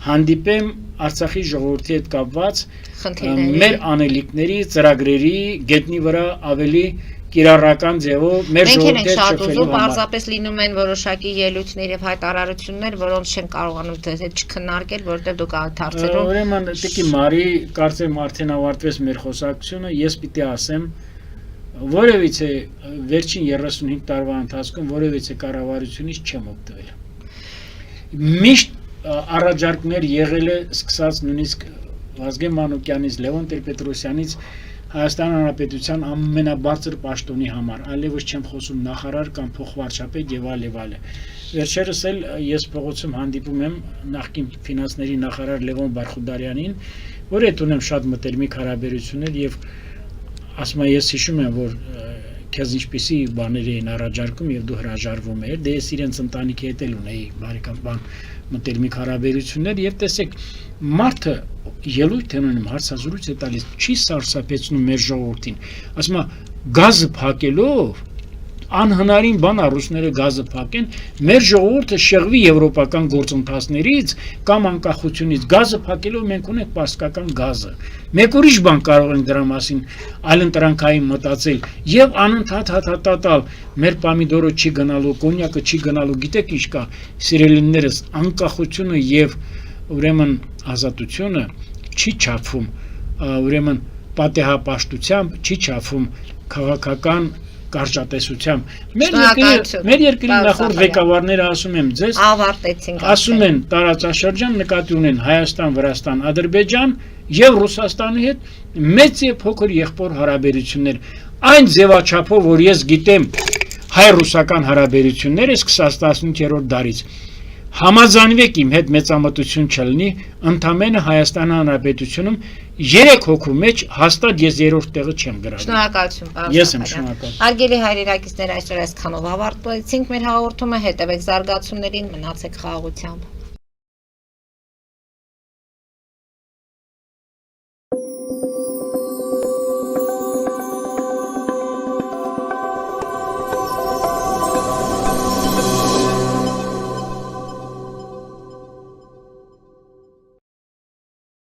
հանդիպեմ Արցախի ժողովրդի հետ կապված մեր անելիքների, ծրագրերի, գետնի վրա ավելի կիրառական ձևով մեր ժողովրդի հետ շփվելու համար։ Պարզապես լինում են որոշակի ելույթներ եւ հայտարարություններ, որոնց չեն կարողանում դեռ չքննարկել, որտեղ դուք անդրադարձերում։ Ուրեմն, տիկի Մարի, կարծեմ արդեն ավարտվեց մեր խոսակցությունը, ես պիտի ասեմ, որևիցե վերջին 35 տարվա ընթացքում որևիցե կառավարությունից չեմ օգտվել։ Միշտ առաջարկներ եղել է սկսած նույնիսկ Վազգեն Մանուկյանից, Լևոն Տեր-Պետրոսյանից Հայաստան Հանրապետության ամենաբարձր պաշտոնի համար, այլևս չեմ խոսում նախարար կամ փոխվարչապետ եւ այլ եւ այլ։ Վերջերս էլ ես փողոցում հանդիպում եմ նախկին ֆինանսների նախարար Լևոն Բարխուդարյանին, որ հետ ունեմ շատ մտերմիկ հարաբերություններ եւ ասում եմ ես հիշում եմ, որ քեզ ինչպիսի բաներ էին առաջարկում եւ դու հրաժարվում ես, դե ես իրենց ընտանիքի հետ էլ ունեի բարեկամաբան մտերմիկ հարաբերություններ եւ տեսեք մարդը ելույթ ունենում հարցազրույց է տալիս չի սարսափեցնում մեր ժողովրդին ասում է գազը փակելով անհնարին բան է ռուսները գազը փակեն մեր ժողովուրդը շեղվի եվրոպական գործընթացներից կամ անկախությունից գազը փակելով մենք ունենք պարսկական գազը մեկ ուրիշ բան կարող ենք դրա մասին այլընտրանքային մտածել եւ անընդհատ հատատալ մեր պամիդորը չի գնալու կոնյակը չի գնալու գիտեք ինչ կա սիրելիներս անկախությունը եւ ուրեմն ազատությունը չի չափվում ուրեմն պատեհապաշտությամբ չի չափվում քաղաքական կարճատեսությամբ մեր երկրի նախորդ ղեկավարները ասում եմ ձեզ ավարտեցինք ասում են տարածաշրջան նկատի ունեն Հայաստան, Վրաստան, Ադրբեջան եւ Ռուսաստանի հետ մեծ եւ փոքր եղբոր հարաբերություններ այն ձևաչափով որ ես գիտեմ հայ-ռուսական հարաբերությունները սկսած 18-րդ դարից համաձայնվեք իմ հետ մեծամտություն չլինի ընդամենը Հայաստան Հանրապետությունում 3 հոգու մեջ հաստատ ես երրորդ տեղը չեմ գրավել։ Շնորհակալություն, պարոն։ Ես եմ շնորհակալ։ Հարգելի հայրենակիցներ, այսօր այսքանով ավարտեցինք մեր հաղորդումը, հետևեք զարգացումներին, մնացեք խաղաղությամբ։